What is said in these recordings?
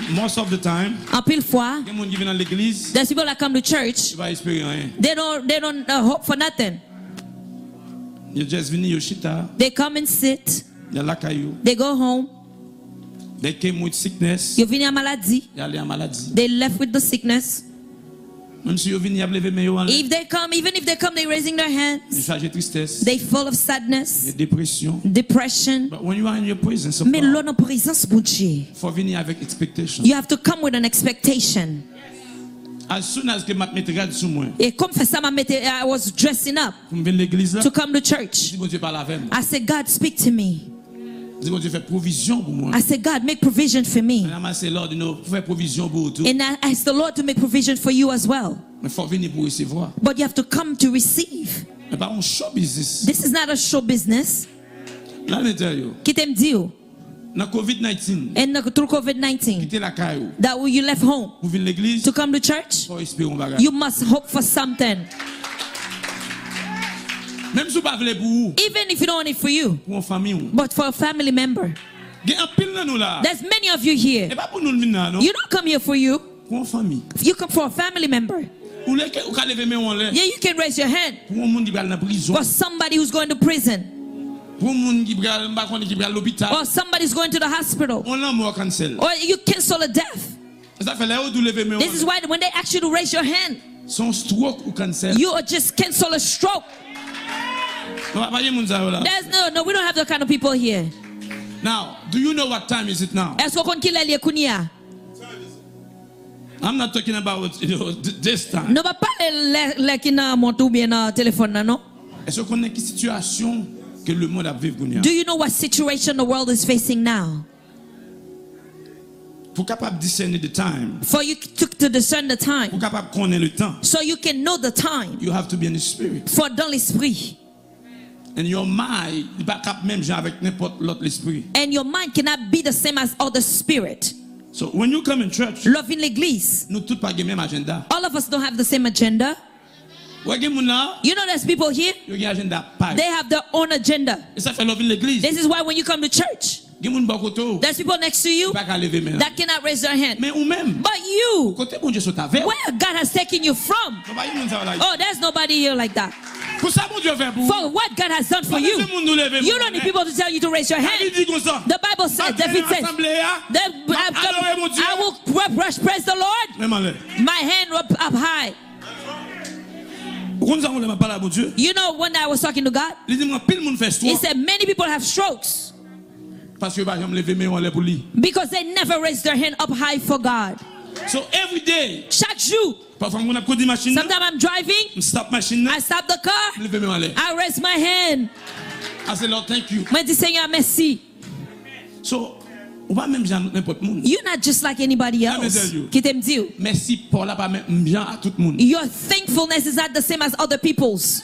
most of the time, En pile fois, il y a des gens qui viennent dans l'église, there's people that come to church, ils vont espérer rien. they don't hope for nothing. Ils just viennent, ils chita, They come and sit, il y a la caillou, they go home, dès qu'il y a une sickness, you viennent à maladie, il y a en maladie. they left with the sickness. Même si ils viennent, ils lever mais ils If they come, even if they come, they're raising their hands. chargent de tristesse, They full of de sadness, dépression. depression. But when you are in your presence of Mais God, l'on en présence, bon Dieu. il faut venir avec expectation. You have to come with an expectation. As soon as que ma mettre sur moi, Et comme fait ça, I was dressing up pour me venir à l'église là, to come to church. dis bon Dieu parle avec moi. I said, God, speak to me. Dis bon Dieu fait provision pour moi. I said, God, make provision for me. Madame, c'est Lord, nous faire provision pour tout. And I asked the Lord to make provision for you as well. Mais il faut venir pour recevoir. But you have to come to receive. Mais pas un show business. This is not a show business. Là, je tell you, Qui t'aime dire? dans COVID-19, And through COVID-19, quitter la caillou, that you left home pour venir à l'église, to come to church, faut espérer un bagage. you must hope for something. Même si vous ne voulez pas pour vous, Even if you don't want it for you, pour une famille, but for a family member. il y a un pile dans nous là. There's many of you here. Et pas pour nous le venir non. You don't come here for you. Pour une famille. You come for a family member. Ou les ou ka lever mais on l'air. Yeah, you can raise your hand Pour un monde qui va dans prison. for somebody who's going to prison Pour un monde qui va à l'hôpital. or somebody's going to the hospital On l'a mort cancel. or you cancel a death. Ça fait là où vous lever mais on. This is why when they ask you to raise your hand, Son stroke ou cancel. you are just cancel a stroke. Pas y moun ça là. There's no, we don't have that kind of people here. Now, do you know what time is it now? Est-ce qu'on kille les kunia? I'm not talking about this time. Ne va pas les qui n'a monté ou bien dans téléphone là, non? Est-ce qu'on a quelle situation que le monde a vivre? Do you know what situation the world is facing now? Pour capable discerner the time. For you to discern the time, Pour capable connaître le temps. so you can know the time. You have to be in the spirit. For dans l'esprit. And your mind, il pas cap même genre avec n'importe l'autre l'esprit. And your mind cannot be the same as other spirit. So when you come in church, Love in l'église. nous tous pas le même agenda. All of us don't have the same agenda. Ouais, gen moun là, You know there's people here, yo gen agenda pas. they have their own agenda. Et ça fait love in l'église. This is why when you come to church, Gen moun ba koto. there's people next to you Pas qu'à lever mais. that cannot raise their hand. Mais ou même, But you, côté bon Dieu sont avec. where God has taken you from, Non pas y moun ça là. oh, there's nobody here like that. Pour ça bon Dieu fait pour. For what God has done for you, you don't need people to tell you to raise your Il hand. dit comme ça. The Bible says, David says, praise the Lord, Même en l'air. my hand up high. Pourquoi nous avons pas là bon Dieu? You know, when I was talking to God, Il dit moi pile moun fait he stroke said many people have strokes parce que pas jamais lever mais on l'air pour lui. because they never raise their hand up high for God. So every day, Chaque jour, parfois on a conduit machine, sometimes I'm driving, stop machine, I stop the car, lever mais on l'air. I raise my hand. I say Lord thank you. Moi, dis Seigneur, merci. So on va même genre n'importe monde. You're not just like anybody Let me else. tell you. Qui t'aime dire, Merci pour la pas même bien à tout le monde. your thankfulness is not the same as other people's.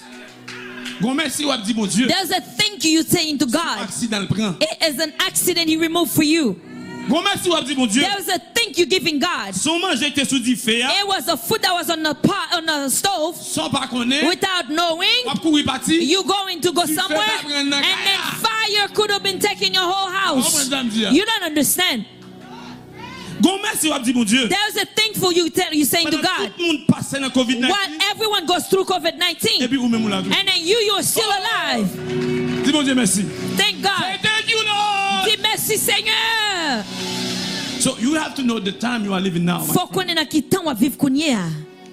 Bon merci ou a dit mon Dieu. There's a thank you saying to God. Accident le prend. It is an accident he removed for you. Bon merci ou a dit mon Dieu. There's a thank you giving God. Son manger était sous du feu. It was a food that was on the pot, on the stove, Sans pas connaître. without knowing. On courir parti. You going to go somewhere, and then fire could have been taking your whole house. You don't understand. Bon merci ou a dit mon Dieu. There's a thankful you saying to God. Tout le monde passe dans COVID-19. While everyone goes through COVID-19, Et puis ou même là. and then you're still alive. Dis mon Dieu merci. Thank God. Thank you Lord. Dis merci Seigneur. So you have to know the time you are living now. Faut qu'on ait qui temps à vivre qu'on y a.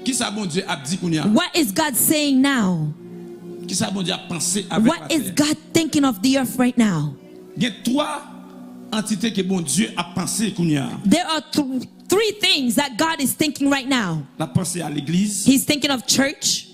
Qui ça bon Dieu a dit qu'on y a? What is God saying now? Qui ça bon Dieu a pensé avec What is God thinking of the earth right now? Il y a trois entités que bon Dieu a pensé qu'on y a. There are three things that God is thinking right now. La pensée à l'église, He's thinking of church.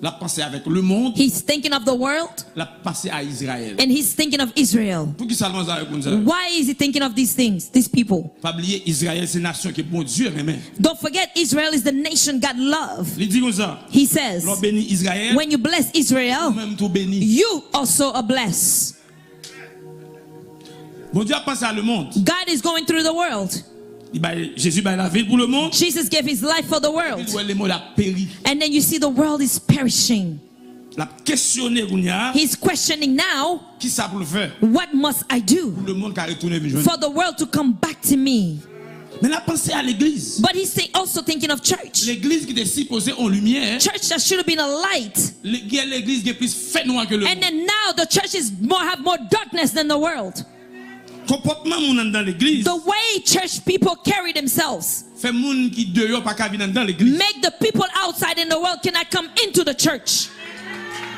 la pensée avec le monde, He's thinking of the world. la pensée à Israël. And he's thinking of Israel. Pour qui ça le avec nous? Why is he thinking of these things, these people? Pas oublier Israël c'est nation que bon Dieu aimait. Don't forget, Israel is the nation God loved. Il dit comme ça. He says, L'on bénit Israël, when you bless Israel, même tout béni. you also are blessed. Bon Dieu a pensé à le monde. God is going through the world. Jésus a la vie pour le monde. Jesus gave his life for the world. Il voit le monde a péri. And then you see the world is perishing. La questionner He's questioning now, qui ça pour le faire what must I do pour le monde qui a retourné for the world to come back to me? Mais la pensée à l'église. But he's also thinking of church. L'église qui était supposée en lumière. Church that should have been a light. L'église qui est plus fait noir que le monde. And then now the church is have more darkness than the world. Comportement moun dans l'église. The way church people carry themselves. Fait moun qui dehors pas qu'à venir dans l'église. Make the people outside in the world cannot come into the church.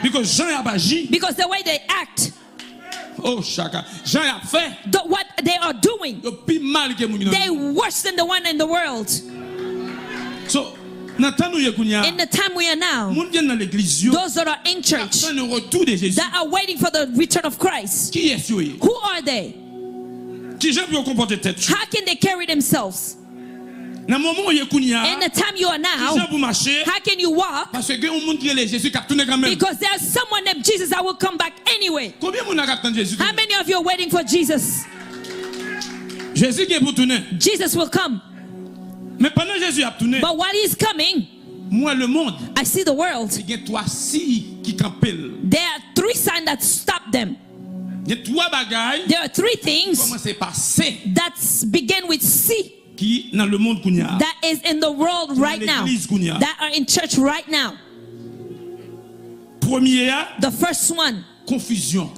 Because Jean a agi. Because the way they act. Oh chaka. Jean a fait. What they are doing. They worse than the one in the world. So in the time we are now, those that are in church that are waiting for the return of Christ, who are they? How can they carry themselves? In the time you are now, how can you walk? Because there's someone named Jesus that will come back anyway. How many of you are waiting for Jesus? Jesus will come. But while he's coming, I see the world. There are 3 signs that stop them. There are 3 things that begin with C. That is in the world right now. That are in church right now. The first one. Confusion.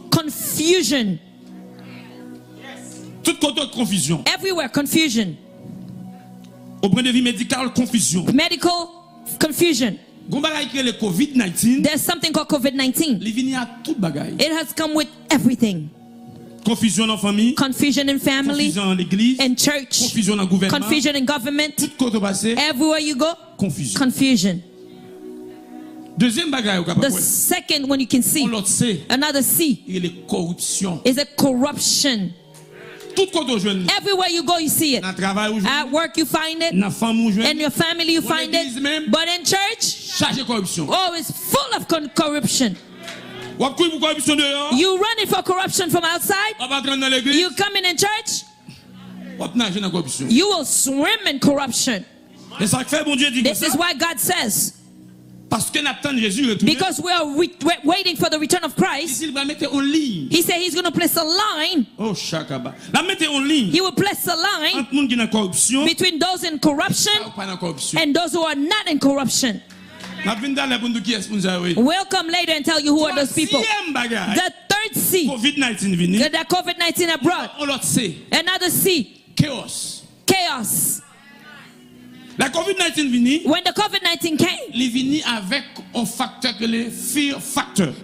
Everywhere confusion. Medical confusion. There's something called COVID-19. It has come with everything. Confusion en famille, confusion in family, confusion en l'église, in church, confusion en gouvernement, confusion in government, everywhere you go, confusion. The second one you can see, another C, is a corruption. Everywhere you go you see it. At work you find it, in your family you find it, but in church, oh, it's full of corruption. You running for corruption from outside. You coming in church. You will swim in corruption. This is why God says, because we are waiting for the return of Christ. He said he's going to place a line. He will place a line between those in corruption and those who are not in corruption. We'll come later and tell you who are those people. The third C, that COVID-19 have brought. Another C, chaos. When the COVID-19 came,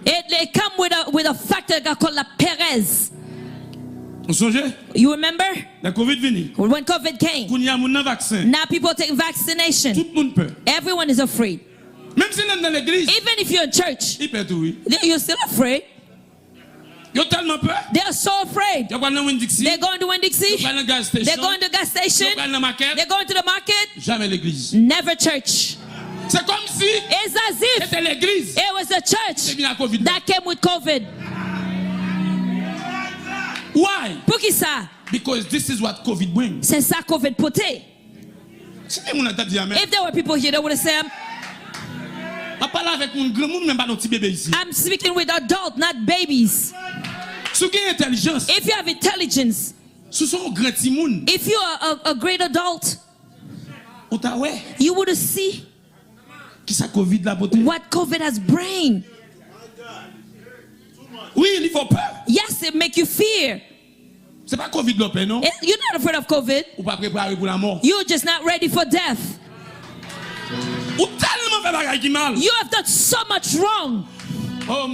it come with a factor called la Perez. You remember? When COVID came, now people take vaccination. Everyone is afraid. Even if you're in church, you're still afraid. They are so afraid. They're going to Winn-Dixie. They're going to the gas station. They're going to the market. Never church. It's as if it was the church that came with COVID. Why? Pourquoi ça? Because this is what COVID brings. C'est ça COVID portait. If there were people here that would have said, I'm speaking with adults, not babies. If you have intelligence, if you are a great adult, you would see what COVID has brought. Yes, it makes you fear. You're not afraid of COVID. You're just not ready for death. You have done so much wrong. You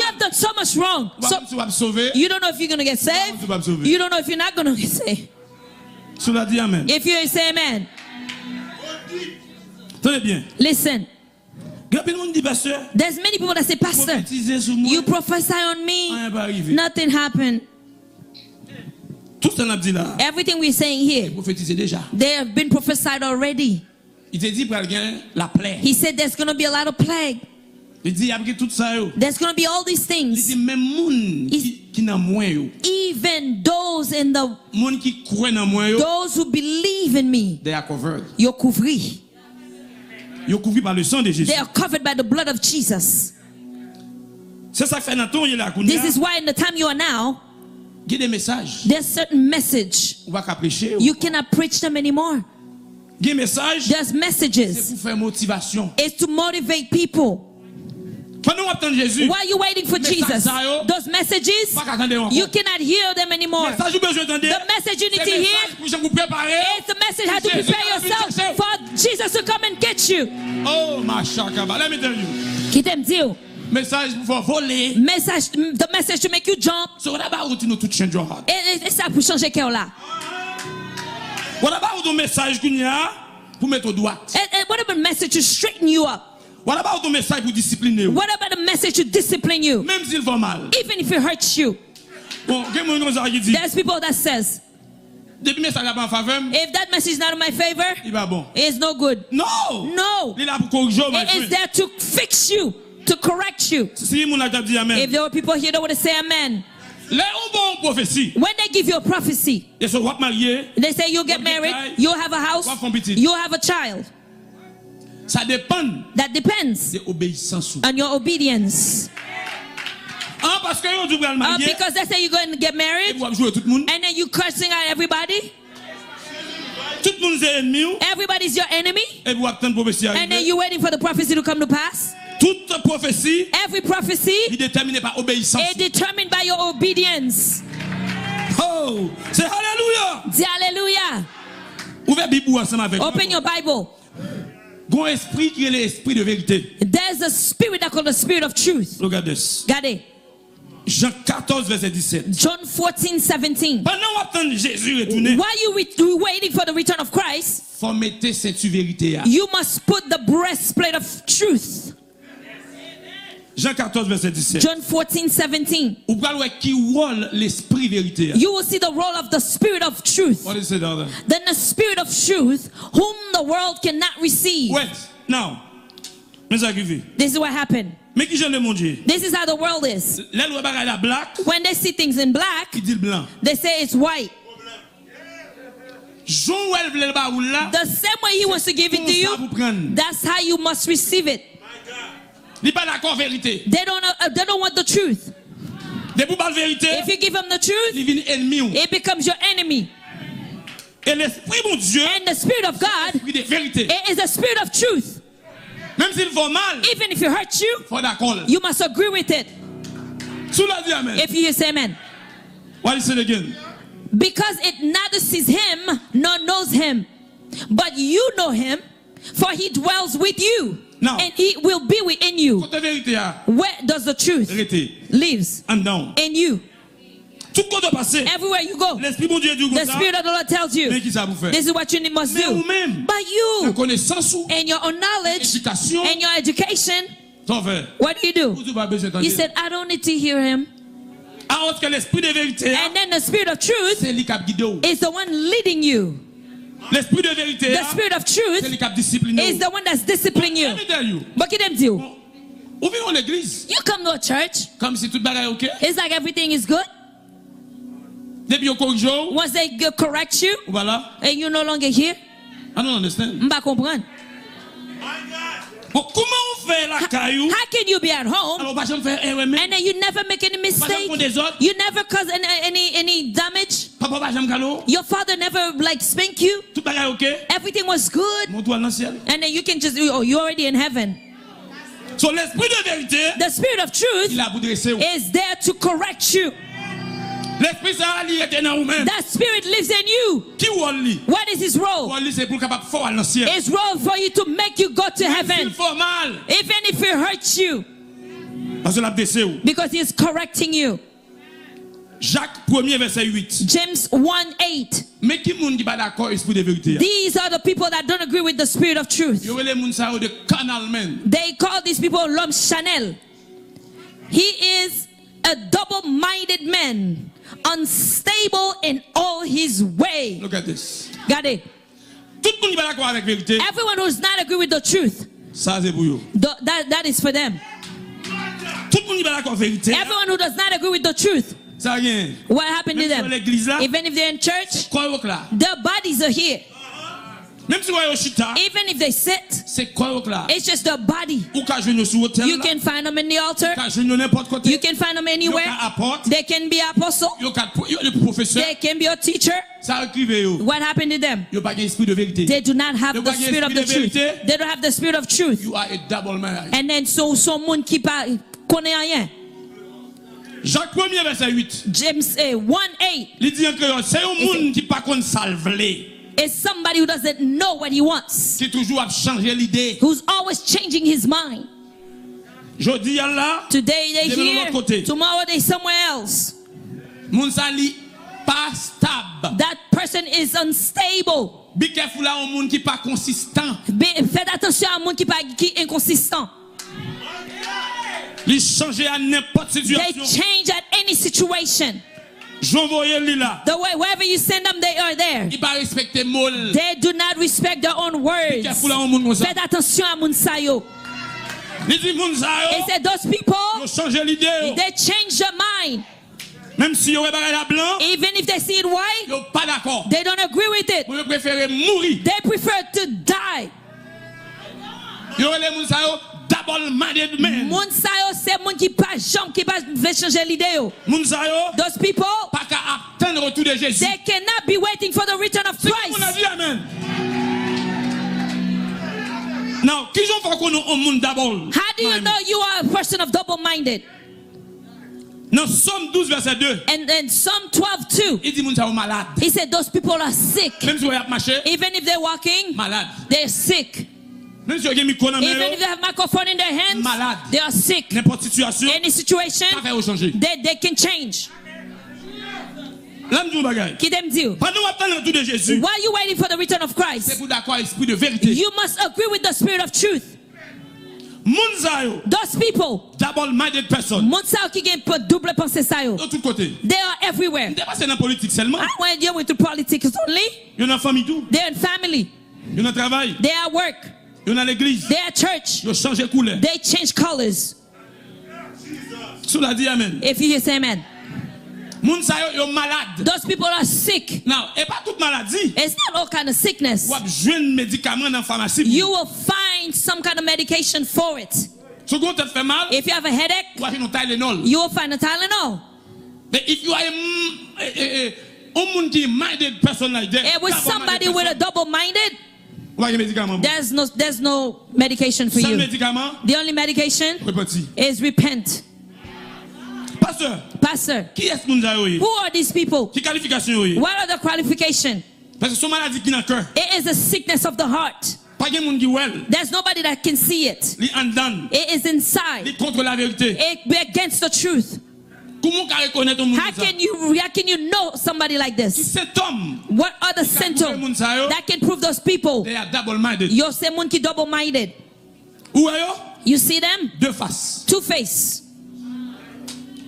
have done so much wrong. So you don't know if you're going to get saved. You don't know if you're not going to get saved. If you say amen. Listen. There's many people that say, Pastor, you prophesy on me, nothing happened. Everything we're saying here, they have been prophesied already. He said there's going to be a lot of plague. There's going to be all these things. Even those in the those who believe in me, they are covered. You're couvri. They are covered by the blood of Jesus. This is why in the time you are now, There's certain message. You cannot preach them anymore. There's messages. It's to motivate people. While you're waiting for Jesus, those messages, you cannot hear them anymore. The message you need to hear is the message how to prepare yourself for Jesus to come and get you. Oh, my shakaba. Let me tell you. Message pour voler. The message to make you jump. So what about you to change your heart? Et ça pour changer cœur là. What about the message qu'il y a pour mettre au droit? And what about the message to straighten you up? What about the message pour discipliner you? What about the message to discipline you? Même s'il va mal. Even if it hurts you. Bon, there's people that says, if that message is not in my favor, it's no good. No. It is there to fix you, to correct you. If there were people here that would say amen. When they give you a prophecy, they say you'll get married, you'll have a house, you'll have a child. That depends on your obedience. Because they say you're going to get married and then you cursing at everybody. Everybody's your enemy. And then you're waiting for the prophecy to come to pass. Every prophecy is determined by your obedience. Oh, say hallelujah. Say hallelujah. Open your Bible. There's a spirit that called the spirit of truth. Look at this. Got it. Jean 14, verset 17. John 14, 17. While you waiting for the return of Christ, you must put the breastplate of truth. Jean 14, verset 17. John 14, 17. You will see the role of the spirit of truth. What is it, other? Then the spirit of truth, whom the world cannot receive. Wait, now. This is what happened. This is how the world is. When they see things in black, they say it's white. The same way he wants to give it to you, that's how you must receive it. They don't want the truth. If you give them the truth, it becomes your enemy. And the Spirit of God is the Spirit of truth. Even if it hurts you, you must agree with it. If you say amen. Why you say it again? Because it neither sees him nor knows him, but you know him, for he dwells with you. Now, and he will be within you. Where does the truth lives? In you. Everywhere you go, the Spirit of the Lord tells you, this is what you must do. But you, in your own knowledge, and your education, what do? You said, I don't need to hear him. And then the Spirit of truth is the one leading you. The Spirit of truth is the one that's disciplining you. What can them do? You come to a church, it's like everything is good. Once they correct you, and you're no longer here, I don't understand. How can you be at home and then you never make any mistake? You never cause any damage? Your father never spank you? Everything was good? And then you can just, you're already in heaven. So the Spirit of truth is there to correct you. That Spirit lives in you. What is his role? His role for you to make you go to heaven. Even if it hurts you. Because he is correcting you. Jacques 1 verset 8. James 1:8. These are the people that don't agree with the Spirit of truth. They call these people l'homme Chanel. He is a double-minded man, unstable in all his way. Look at this. Got it? Everyone who does not agree with the truth, that is for them. Everyone who does not agree with the truth, what happened to them? Even if they're in church, their bodies are here. Even if they sit, it's just their body. You can find them in the altar. You can find them anywhere. They can be apostle. They can be a teacher. What happened to them? They do not have the spirit of the truth. They don't have the spirit of truth. You are a double man. And then someone qui pas connaît rien. Jacques 1er verset 8. James 1:8. Il dit que c'est un monde qui pas connaît salver. It's somebody who doesn't know what he wants. Qui toujours a changé l'idée. Who's always changing his mind. Jodi là. Today they here. Tomorrow they somewhere else. Moun sali pas stable. That person is unstable. Be careful là un monde qui pas consistant. Faites attention à un monde qui est inconsistant. Ils changent à n'importe situation. They change at any situation. The way wherever you send them, they are there. Ils they do not respect their own words. Faites attention à moun sa yo. He said those people, they change their mind. Même si blanc, even if they see it white, they don't agree with it. They prefer to die. Double-minded men. Moun sa yo c'est moun qui pas jambe qui pas veut changer l'idée yo. Moun sa yo those people pas qu'à attendre retour de Jésus. They cannot be waiting for the return of Christ. On a dit amen. Now, qui j'en fait qu'on a un monde double? How do you know you are a person of double-minded? Dans Psalm 12 verset 2. And then Psalm 12:2. Il dit moun sa yo malade. He said those people are sick. Même si on a marché. Even if they're walking, malade. They're sick. Even if they have microphone in their hands, malade. They are sick. Any situation, they can change. While you're waiting for the return of Christ, you must agree with the spirit of truth. Those people, double-minded person, they are everywhere. When you're with the politics only, they're in family, they are at work. They are church. They change colors. If you hear say amen. Those people are sick. Now, it's not all kind of sickness. You will find some kind of medication for it. If you have a headache, you will find a Tylenol. But if you are a minded person like that, with somebody with a double-minded, there's no medication for you. The only medication is repent. Pastor, who are these people? What are the qualifications? It is a sickness of the heart. There's nobody that can see it. It is inside. It's against the truth. How can you know somebody like this? What are the symptoms that can prove those people? They are double-minded. Yo, c'est moun qui double-minded. You see them? Two-faced.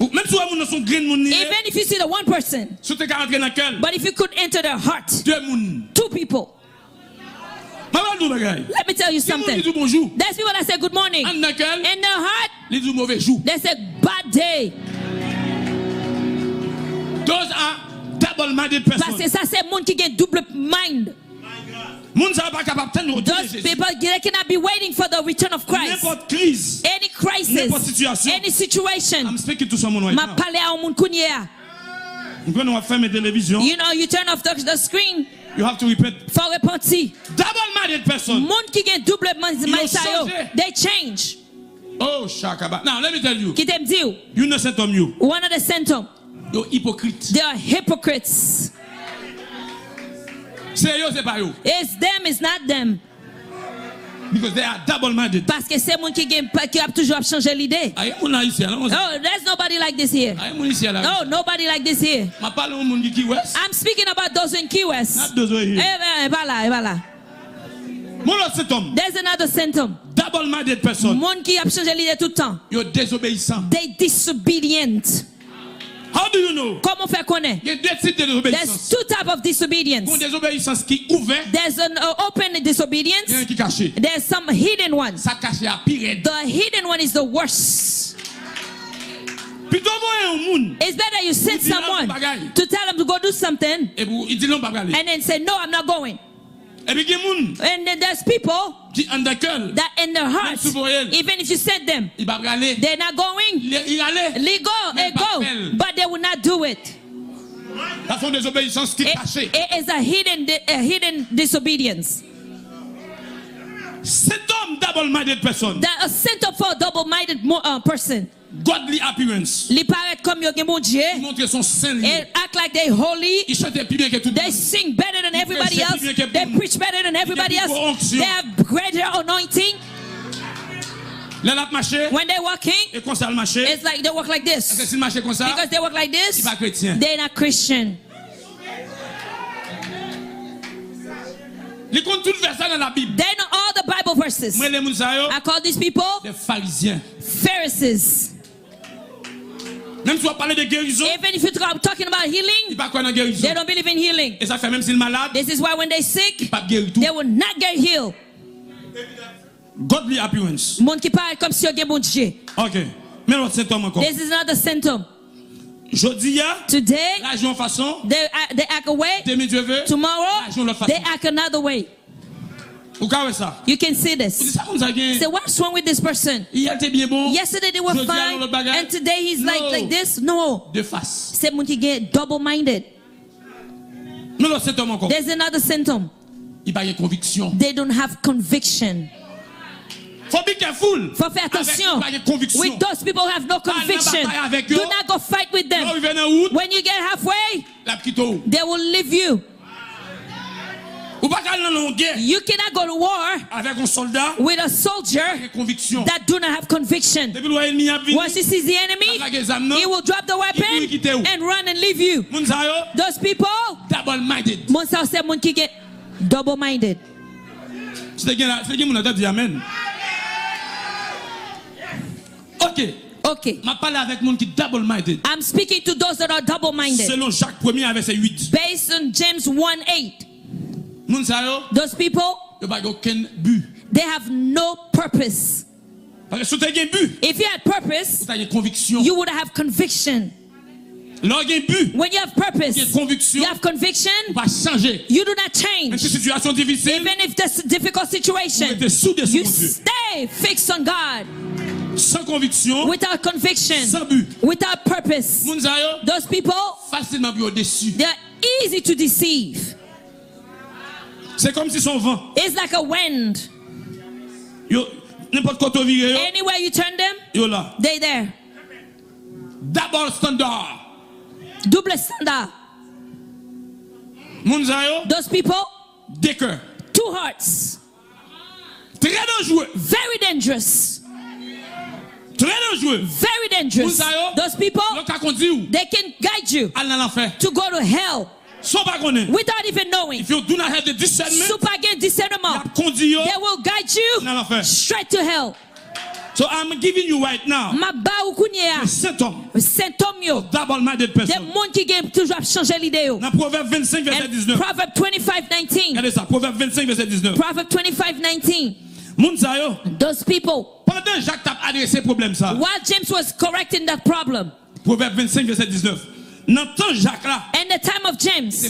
Even if you see the one person, but if you could enter their heart, two people. Let me tell you something. There's people that say good morning. In their heart, they say bad day. Those are double-minded persons. Parce que ça c'est monde qui gagne double mind. Those people they cannot be waiting for the return of Christ. Any crisis, any situation. I'm speaking to someone right now. You know, you turn off the screen. You have to repent. Double-minded person. They change. Oh, Shakaba. Now let me tell you. You know symptom you. One of the symptoms. You're hypocrites. They are hypocrites. It's them, it's not them. Because they are double-minded. Parce que c'est mon qui a toujours changé l'idée. Oh, there's nobody like this here. No, nobody like this here. I'm speaking about those in Key West. Not those here. There's another symptom. Double-minded person. Mon qui a changé l'idée tout le temps. You're disobedient. They disobedient. How do you know? Comment faire connaître? There's two types of disobedience. There's an open disobedience. There's some hidden ones. The hidden one is the worst. It's better you send someone to tell them to go do something and then say, no, I'm not going. And then there's people that in their hearts, even if you send them, they're not going. They go, but they will not do it. It is a hidden disobedience. That a symptom for a double-minded person. Godly appearance. They act like they're holy. They sing better than everybody else. They preach better than everybody else. They have greater anointing. When they're walking, it's like they walk like this. Because they walk like this, they're not Christian. They know all the Bible verses. I call these people Pharisees. Even if you're talking about healing, they don't believe in healing. This is why when they're sick, they will not get healed. Godly appearance. Okay. This is another symptom. Today, they act away. Tomorrow, they act another way. You can see this. Say, what's wrong with this person? Yesterday they were fine, and today he's like this. No. C'est mon qui get double-minded. There's another symptom. They don't have conviction. Be careful. Faut faire attention. With those people who have no conviction, do not go fight with them. When you get halfway, they will leave you. You cannot go to war with a soldier that do not have conviction. Once he sees the enemy, he will drop the weapon and run and leave you. Those people, double-minded. Okay. I'm speaking to those that are double-minded. Based on James 1:8. Those people, they have no purpose. If you had purpose, you would have conviction. When you have purpose, you have conviction, you do not change. Even if there's a difficult situation, you stay fixed on God. Without conviction, without purpose, those people, they are easy to deceive. It's like a wind. Anywhere you turn them, they're there. Double standard. Double standard. Those people, two hearts. Very dangerous. Very dangerous. Those people, they can guide you to go to hell without even knowing. If you do not have the discernment, they will guide you straight to hell. So I'm giving you right now the symptom of double-minded person. Proverbe 25 verset 19. Proverbe 25:19. Regardez ça, Proverbe 25 verset 19. Proverbe 25:19. Those people, pendant Jacques t'a adressé problème ça, while James was correcting that problem, Proverbe 25 verset 19. Dans temps Jacques là, in the time of James,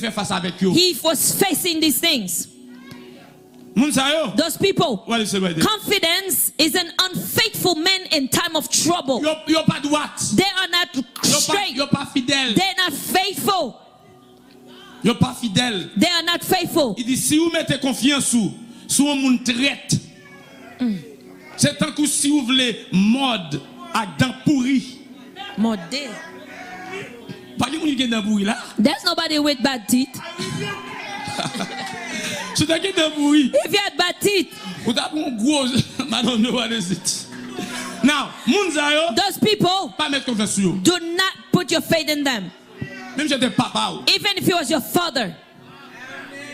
he was facing these things. Those people, confidence is an unfaithful man in time of trouble. They are not straight. They are not faithful. They are not faithful. Il dit si vous mettez confiance sur un monde traite, c'est tant que si vous voulez mode à dents pourries. Modé. There's nobody with bad teeth. If you had bad teeth, I don't know what is it. Now, those people, do not put your faith in them. Even if he was your father,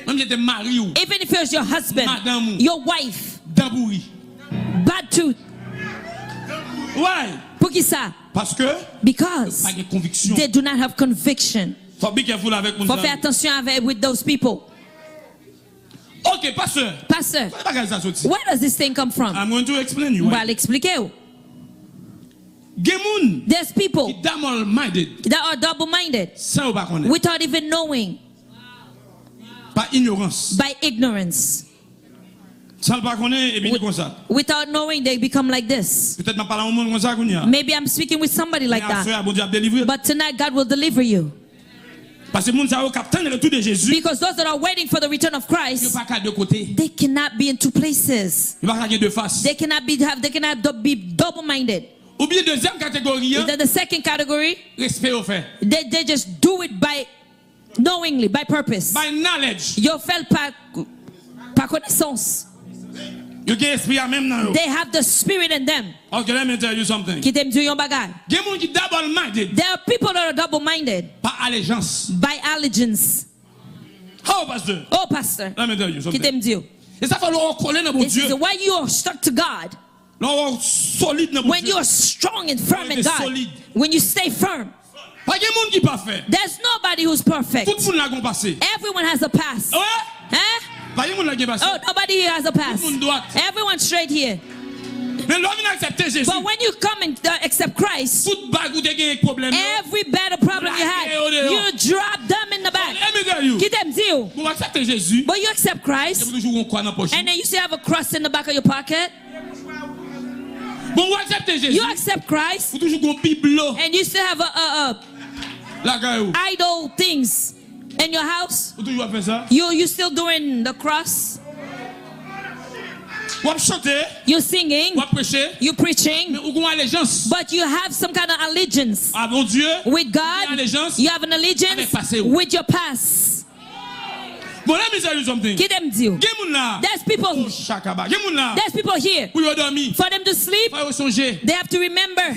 even if he was your husband, your wife, bad tooth. Why? Because they do not have conviction. Faut faire attention with those people. Okay, pastor, where does this thing come from? I'm going to explain you. Well, expliquez. There's people that are double-minded without even knowing. Par ignorance. By ignorance. Without knowing, they become like this. Maybe I'm speaking with somebody like that. But tonight, God will deliver you. Because those that are waiting for the return of Christ, they cannot be in two places. They cannot be double-minded. The second category, they just do it by knowingly, by purpose. By knowledge. Yo fait par connaissance. They have the spirit in them. Okay, let me tell you something. There are people that are double-minded. By allegiance. By allegiance. Oh, pastor. Oh, pastor. Let me tell you something. This is why you are stuck to God. When you are strong and firm in God. When you stay firm. There's nobody who's perfect. Everyone has a past. Oh, nobody here has a past. Everyone straight here. But when you come and accept Christ, every bad problem you had, you drop them in the back. But you accept Christ, and then you still have a cross in the back of your pocket. You accept Christ, and you still have idol things in your house. You still doing the cross. You're singing, you're preaching, but you have some kind of allegiance with God. You have an allegiance with your past. But let me tell you something. There's people here. For them to sleep, they have to remember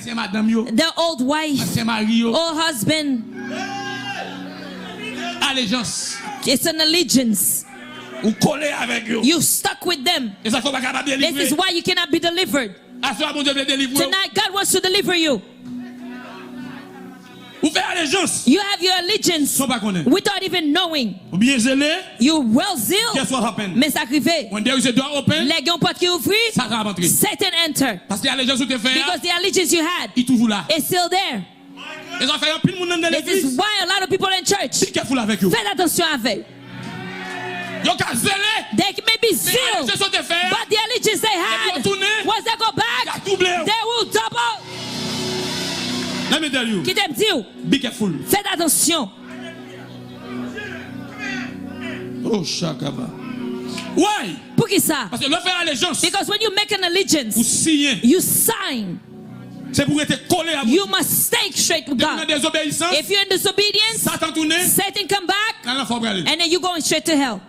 their old wife, old husband. It's an allegiance. You stuck with them. This is why you cannot be delivered. Tonight, God wants to deliver you. You have your allegiance without even knowing. You well zeal. Guess what happened? Mais ça arrivé. When there is a door open, Satan enter. Because the allegiance you had is still there. This is why a lot of people in church. Faites attention avec. They may be zeal, but the allegiance they had, once they go back, they will double. Let me tell you. Be careful. Faites attention. Oh, Shakaba. Why? Pour qui ça? Because when you make an allegiance, you sign. You must stay straight with God. If you're in disobedience, Satan come back, and then you're going straight to hell.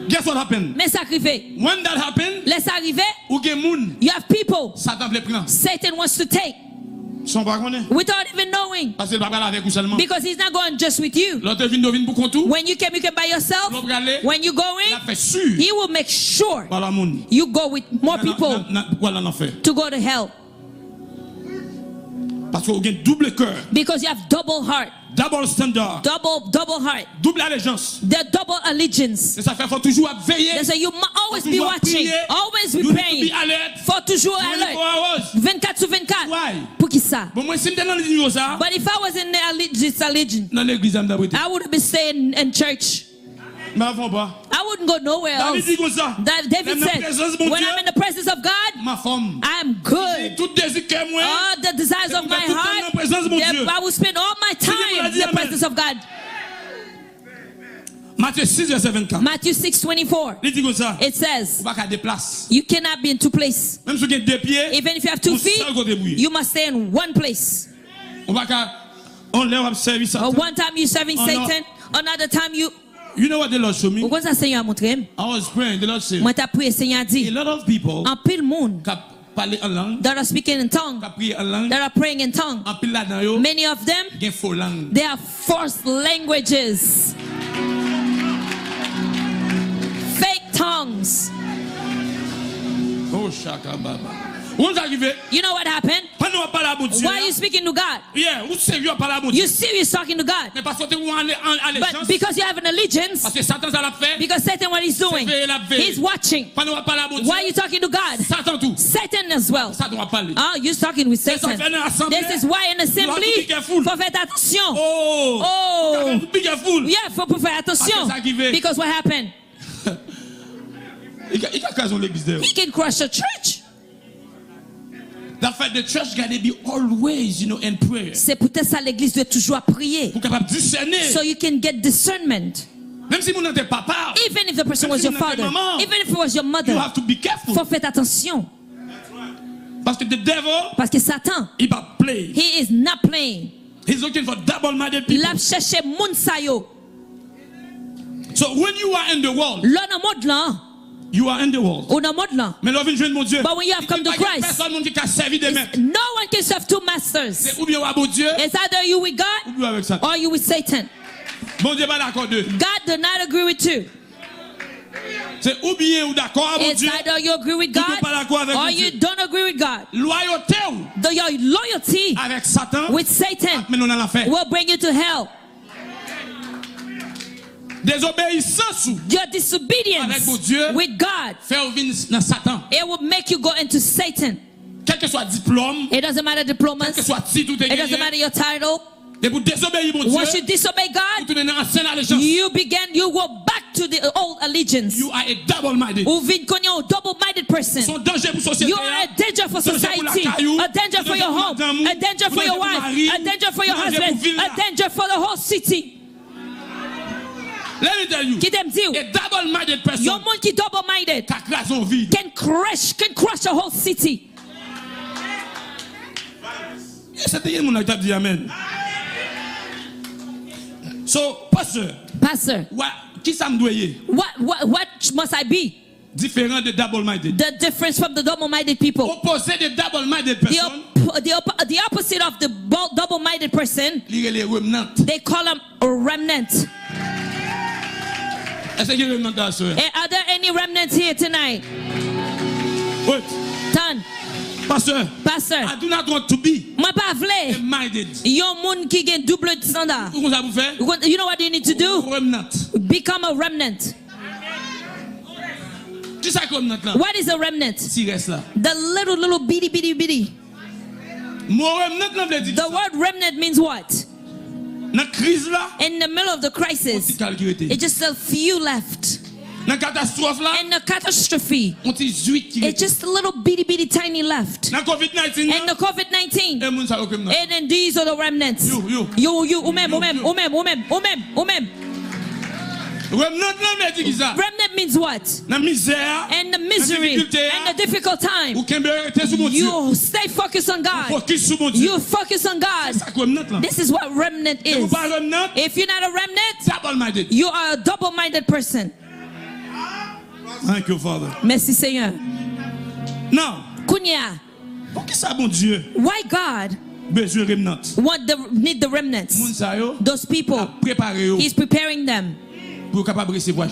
Guess what happened? When that happened, you have people Satan wants to take without even knowing, because he's not going just with you. When you can by yourself. When you go in, he will make sure you go with more people to go to hell. Because you have double heart. Double standard. Double heart. Double allegiance. The double allegiance. That's why you must always be watching. Always be praying. For toujours alert. 24 sur 24. Why? Pour qui ça? But if I was in this allegiance, I would have been staying in church. I wouldn't go nowhere else. David said, when I'm in the presence of God, I'm good. All the desires of my heart, I will spend all my time in the presence of God. Matthew 6:24. It says, you cannot be in two places. Even if you have 2 feet, you must stay in one place. One time you're serving Satan, another time you... You know what the Lord showed me? I was praying, the Lord said, a lot of people that are speaking in tongue, that are praying in tongue, many of them, they are false languages, fake tongues. Oh, Shaka Baba. You know what happened? Why are you speaking to God? Yeah, you serious talking to God. But because you have an allegiance, because Satan, what he's doing, he's watching. Why are you talking to God? Satan as well. Oh, you're talking with Satan. This is why in assembly, faut faire attention. Oh. Yeah, faut faire attention. Because what happened? He can crush a church. That fact, the church got to be always, in prayer. C'est peut-être ça l'église doit toujours prier. So you can get discernment. Même si vous n'êtes pas papa, even if the person was your father, even if it was your mother, you have to be careful. Faut faire attention. Parce que the devil, parce que Satan, il va play. He is not playing. He's looking for double-minded people. Il a cherché moun sa yo. So when you are in the world, you are in the world. But when you have come to Christ, no one can serve two masters. It's either you with God or you with Satan. God does not agree with you. It's either you agree with God or you don't agree with God. Your loyalty with Satan will bring you to hell. Your disobedience with God, it will make you go into Satan. It doesn't matter diplomas. It doesn't matter your title. Once you disobey God, you go back to the old allegiance. You are a double-minded. Double-minded person. You are a danger for society, a danger for your home, a danger for your wife, a danger for your husband, a danger for the whole city. Let me tell you, a double-minded person double-minded can crush a whole city. So, Pastor, what must I be? Different de double-minded. The difference from the double-minded people. Opposite the double-minded person. The opposite of the double-minded person. They call them a remnant. Are there any remnants here tonight? What? Turn. Pastor, I do not want to be minded. You know what you need to do? Remnant. Become a remnant. What is a remnant? The little bitty. The word remnant means what? In the middle of the crisis, it's just a few left. In the catastrophe, it's just a little bitty tiny left. And the COVID-19, and then these are the remnants. You, remnant means what? And the misery and the difficult time. You stay focused on God. You focus on God. This is what remnant is. If you're not a remnant, you are a double-minded person. Thank you, Father. Merci, Seigneur. Now, why God need the remnants? Those people, He's preparing them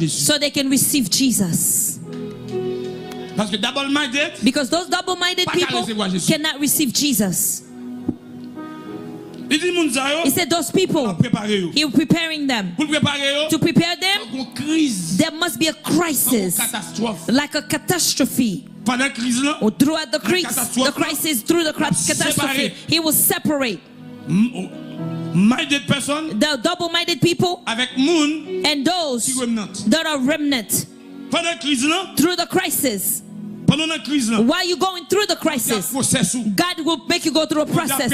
so they can receive Jesus. Because those double-minded people cannot receive Jesus. He said those people, He was preparing them. To prepare them, there must be a crisis, like a catastrophe. Throughout the crisis, through the catastrophe, He will separate the double-minded people and those that are remnant. Through the crisis, while you're going through the crisis, God will make you go through a process.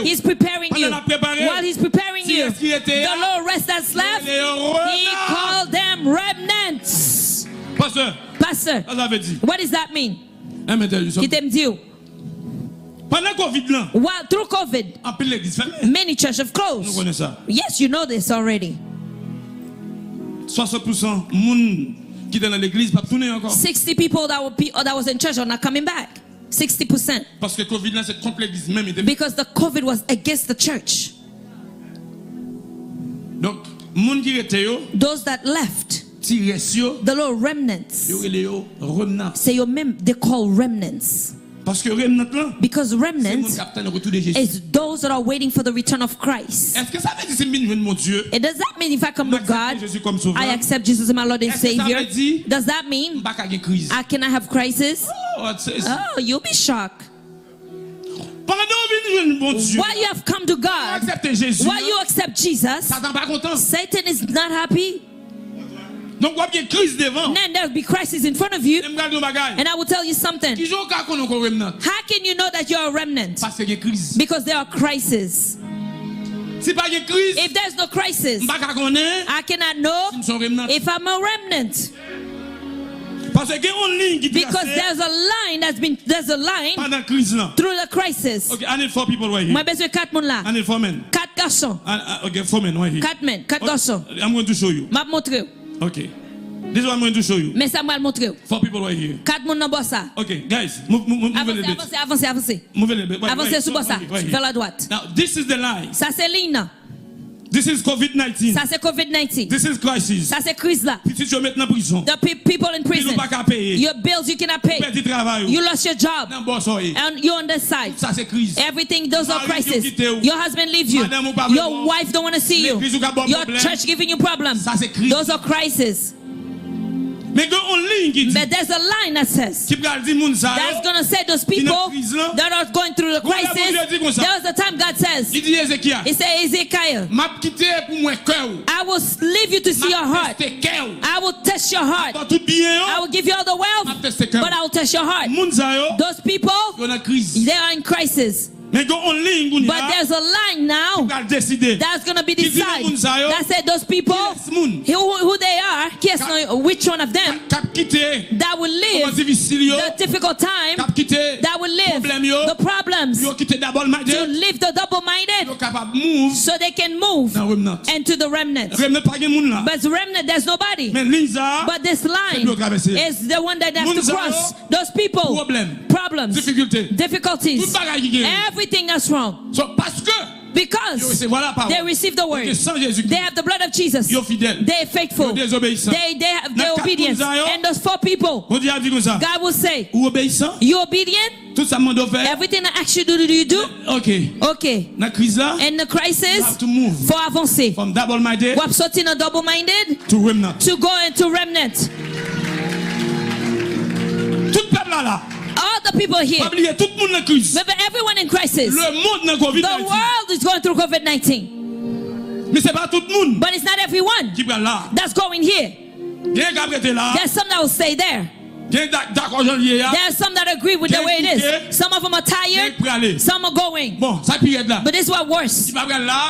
He's preparing you. While He's preparing you, the little rest that's left, He called them remnants. Pastor, what does that mean? While through COVID, many churches have closed. Yes, you know this already. 60 people that was in church are not coming back. 60%. Because the COVID was against the church. Those that left, the little remnants, they call remnants. Because remnant is those that are waiting for the return of Christ. Does that mean if I come to God, I accept Jesus as my Lord and Savior? Does that mean I cannot have crisis? Oh, you'll be shocked. While you have come to God, while you accept Jesus, Satan is not happy. Then there'll be crisis in front of you. And I will tell you something. How can you know that you're a remnant? Because there are crises. If there's no crisis, I cannot know if I'm a remnant. Because there's a line there's a line through the crisis. Okay, I need 4 people right here. Moi besoin 4 moun là. I need 4 men. 4 garçons. Okay, 4 men right here. 4 men, 4 garçons. I'm going to show you. M'a montrer. Okay. This is what I'm going to show you. Mais ça m'a montrer. 4 people right here. 4 moun dans bossa. Okay, guys, move a little bit. Avancez. Move a little bit. Avancez sur bossa, vers la droite. Now, this is the line. Ça c'est ligne. This is COVID-19. Ça c'est COVID-19. This is crisis. Ça c'est crise là. The people in prison. Your bills you cannot pay. You lost your job. And you're on the side. Everything, those are crises. Your husband leaves you. Your wife don't want to see you. Your church giving you problems. Those are crises. But there's a line that says that's going to say those people that are going through the crisis. There was a time God says, He said, Ezekiel, I will leave you to see your heart. I will test your heart. I will give you all the wealth, but I will test your heart. Those people, they are in crisis. But there's a line now that's going to be decided. That said, those people, who they are, which one of them that will live the difficult time, that will live the problems, to live the double-minded, so they can move into the remnant. But the remnant, there's nobody. But this line is the one that has to cross. Those people, problems, difficulties, everything that's wrong. Because they receive the word. They have the blood of Jesus. They are faithful. They have their obedience. And those 4 people, God will say, you obedient? Everything I ask you to do, do you do? Okay. And the crisis, have to move for avancer. From double-minded to go into remnant. All the people here, everyone in crisis. The world is going through COVID-19. But it's not everyone that's going here. There's some that will stay there. There are some that agree with the way it is. Some of them are tired. Some are going. But this is what worse.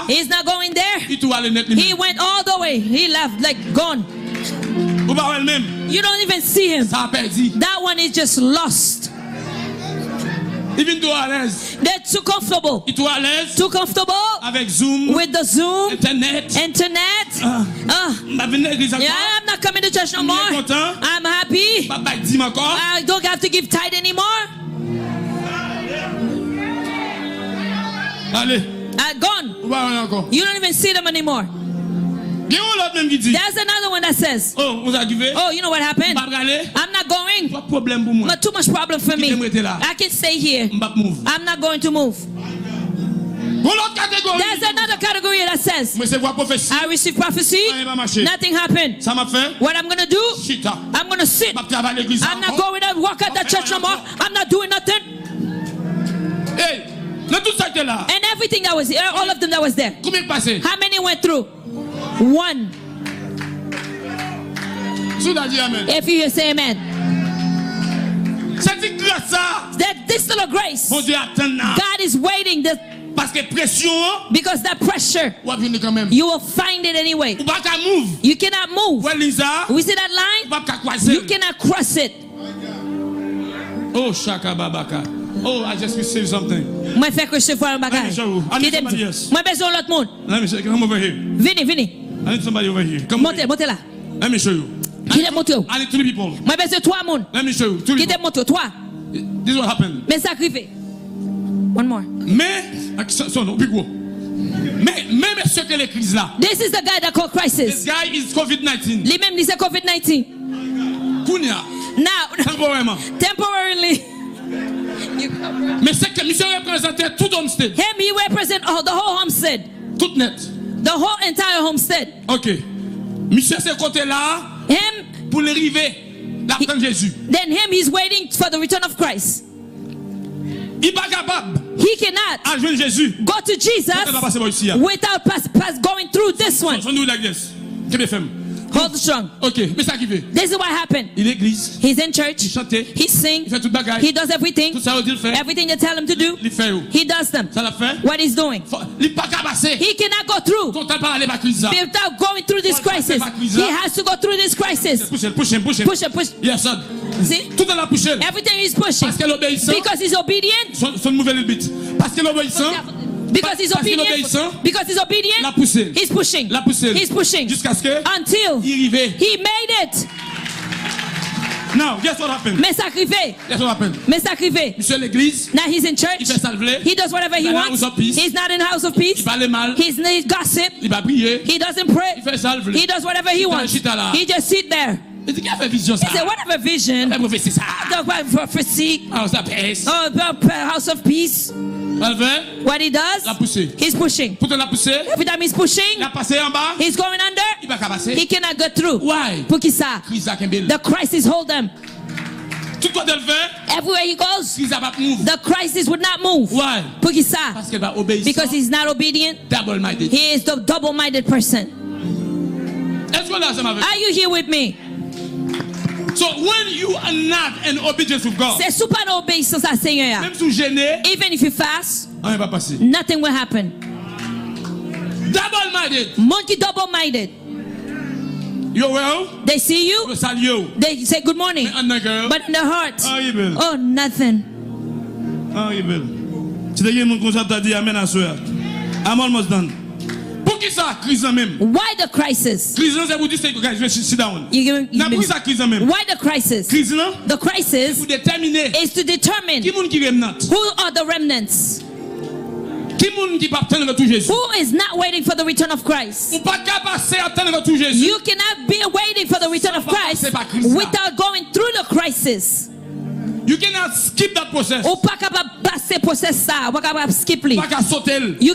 He's not going there. He went all the way. He left, like gone. You don't even see him. That one is just lost. They're too comfortable. Too comfortable avec Zoom, with the Zoom, Internet. Yeah, I'm not coming to church no more. I'm happy. I don't have to give tithe anymore. Gone. You don't even see them anymore. There's another one that says, oh, you know what happened? I'm not going. But too much problem for me. I can stay here. I'm not going to move. There's another category that says, I receive prophecy, nothing happened. What I'm going to do, I'm going to sit. I'm not going to walk at the church no more. I'm not doing nothing. And everything that was here, all of them that was there. How many went through? 1. If you hear, say amen. That this little grace, God is waiting. Because that pressure, you will find it anyway. You cannot move. We see that line? You cannot cross it. Oh, Shaka Babaka. Oh, I just received something. Let me show you. I need somebody else. Let me show you. Come over here. Vini. I need somebody over here. Come over here. Let me show you. I need 3 people. Let me show you. 3 people. This is what happened. One more. This is the guy that called crisis. This guy is COVID-19. Lui-même disait COVID-19. Now, temporarily. Mais c'est que monsieur représentait tout Homestead. Him, he represent the whole Homestead. Tout net. The whole entire Homestead. Ok. Monsieur ce côté là. Him. Pour l'arrivée d'attendre Jésus. Then him, he's waiting for the return of Christ. Il pas capable. He cannot Jésus. go to Jesus without going through this one. Hold strong. Okay. Mais ça qui fait. This is what happened. Il l'église. He's in church. Il chante. He sings. Il fait tout bagage. He does everything. Tout ça il fait. Everything you tell him to do. Il fait. He does them. Ça l'a fait. What he's doing. Il pas capable. He cannot go through. Without going through this crisis. He has to go through this crisis. Push him. Yes, son. See? Tout dans la push. Everything he's pushing. Parce qu'elle obéissant. Because he's obedient. Son nouvelle bit. Parce qu'elle obéissant. Because he's obedient. La pousser. He's pushing. La pousser. He's pushing. Jusqu'à ce que. Until he made it. Now, guess what happened? Mais ça arrivé. Guess what happened? Mais ça arrivé. Monsieur l'église. Now he's in church. Il fait salver. He does whatever he wants. He's not in the house of peace. Il parle mal. He's gossip. Il va prier. He doesn't pray. Il fait salver. He does whatever he wants. He just sit there. Il dit qu'il a fait vision ça. He said, what have a vision? La prophétie ça. The prophecy. House of peace. Oh, the house of peace. What he does? La pousser. He's pushing. Pour la pousser. Every time he's pushing. La passer en bas. He's going under. Il va passer. He cannot go through. Why? Pour qui ça? The crisis hold him. Tout quoi elle fait? Everywhere he goes. Move. The crisis would not move. Why? Pour qui ça? Parce qu'elle va obéir. Because he's not obedient. Double-minded. He is the double-minded person. Est-ce que là ça m'avait? Are you here with me? So when you are not in obedience with God, c'est sous pas d'obéissance à Seigneur. Même sous gêné, even if you fast, rien va passer. Nothing will happen. Double-minded. Monkey double-minded. You well? They see you. They say good morning. But in their heart, oh, nothing. I'm almost done. Why the crisis? Why the crisis? The crisis is to determine who are the remnants. Who is not waiting for the return of Christ? You cannot be waiting for the return of Christ without going through the crisis. You cannot skip that process. You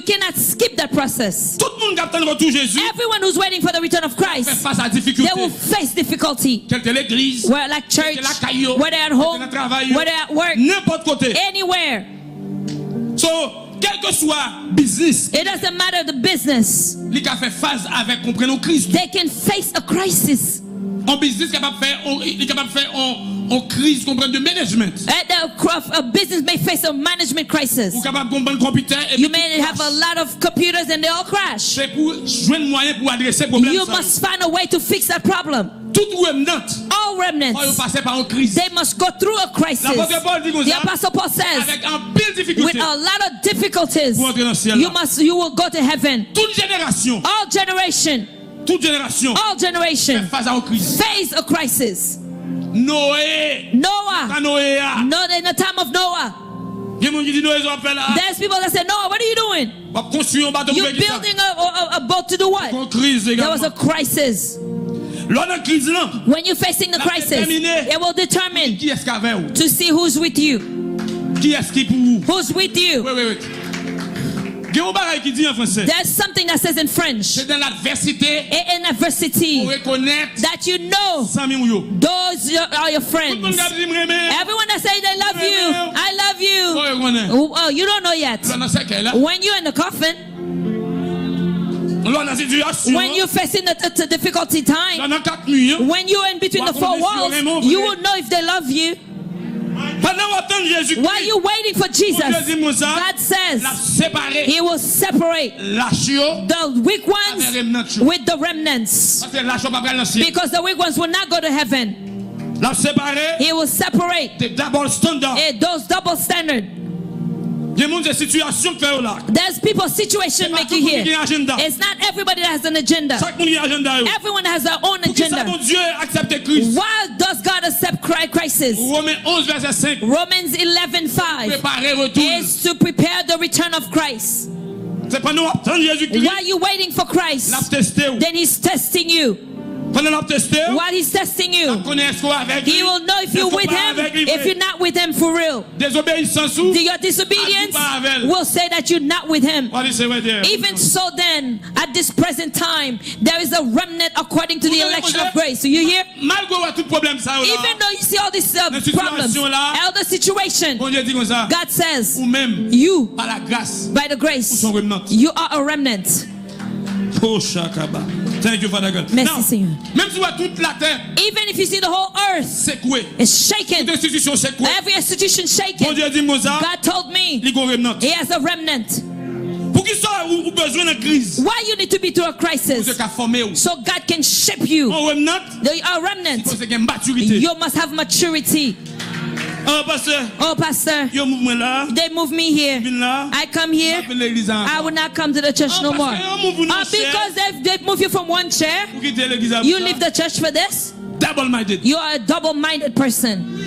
cannot skip that process. Everyone who's waiting for the return of Christ, they will face difficulty. Whether like church, whether at home, whether at work, anywhere. So, quel que soit business, it doesn't matter the business. They can face a crisis. En business, il est capable de faire en crise de management. A business may face a management crisis. You may have a lot of computers and they all crash. You must find a way to fix that problem. All remnants, they must go through a crisis. The Apostle Paul says, with a lot of difficulties, you will go to heaven. All generation. All generation face a crisis. Noah. In the time of Noah. There's people that say, Noah, what are you doing? You're building a boat to do what? There was a crisis. When you're facing the crisis, it will determine to see who's with you. Who's with you? Wait. There's something that says in French, in adversity, that you know those are your friends. Everyone that say they love you, I love you. Oh, you don't know yet. When you're in the coffin, when you're facing the difficulty time, when you're in between the four walls, you will know if they love you. While you're waiting for Jesus, God says He will separate the weak ones with the remnants, because the weak ones will not go to heaven. He will separate those double standards. There's people's situation make you here. It's not everybody that has an agenda. Everyone has their own agenda. Why does God accept crisis? Romans 11:5 is to prepare the return of Christ. While you're waiting for Christ, then He's testing you. While he's testing you, he will know if you're with him, if you're not with him for real. Your disobedience will say that you're not with him. Even so then, at this present time, there is a remnant according to the election of grace. So you hear? Even though you see all these problems, all the situation, God says, you, by the grace, you are a remnant. Thank you, Father God. Now, even if you see the whole earth is shaken, every institution shaken, God told me he has a remnant. Why you need to be through a crisis? So God can shape you. A remnant. You must have maturity. Oh, Pastor, they move me here. I come here. I will not come to the church no more. Because they move you from one chair, you leave the church for this? Double-minded. You are a double-minded person.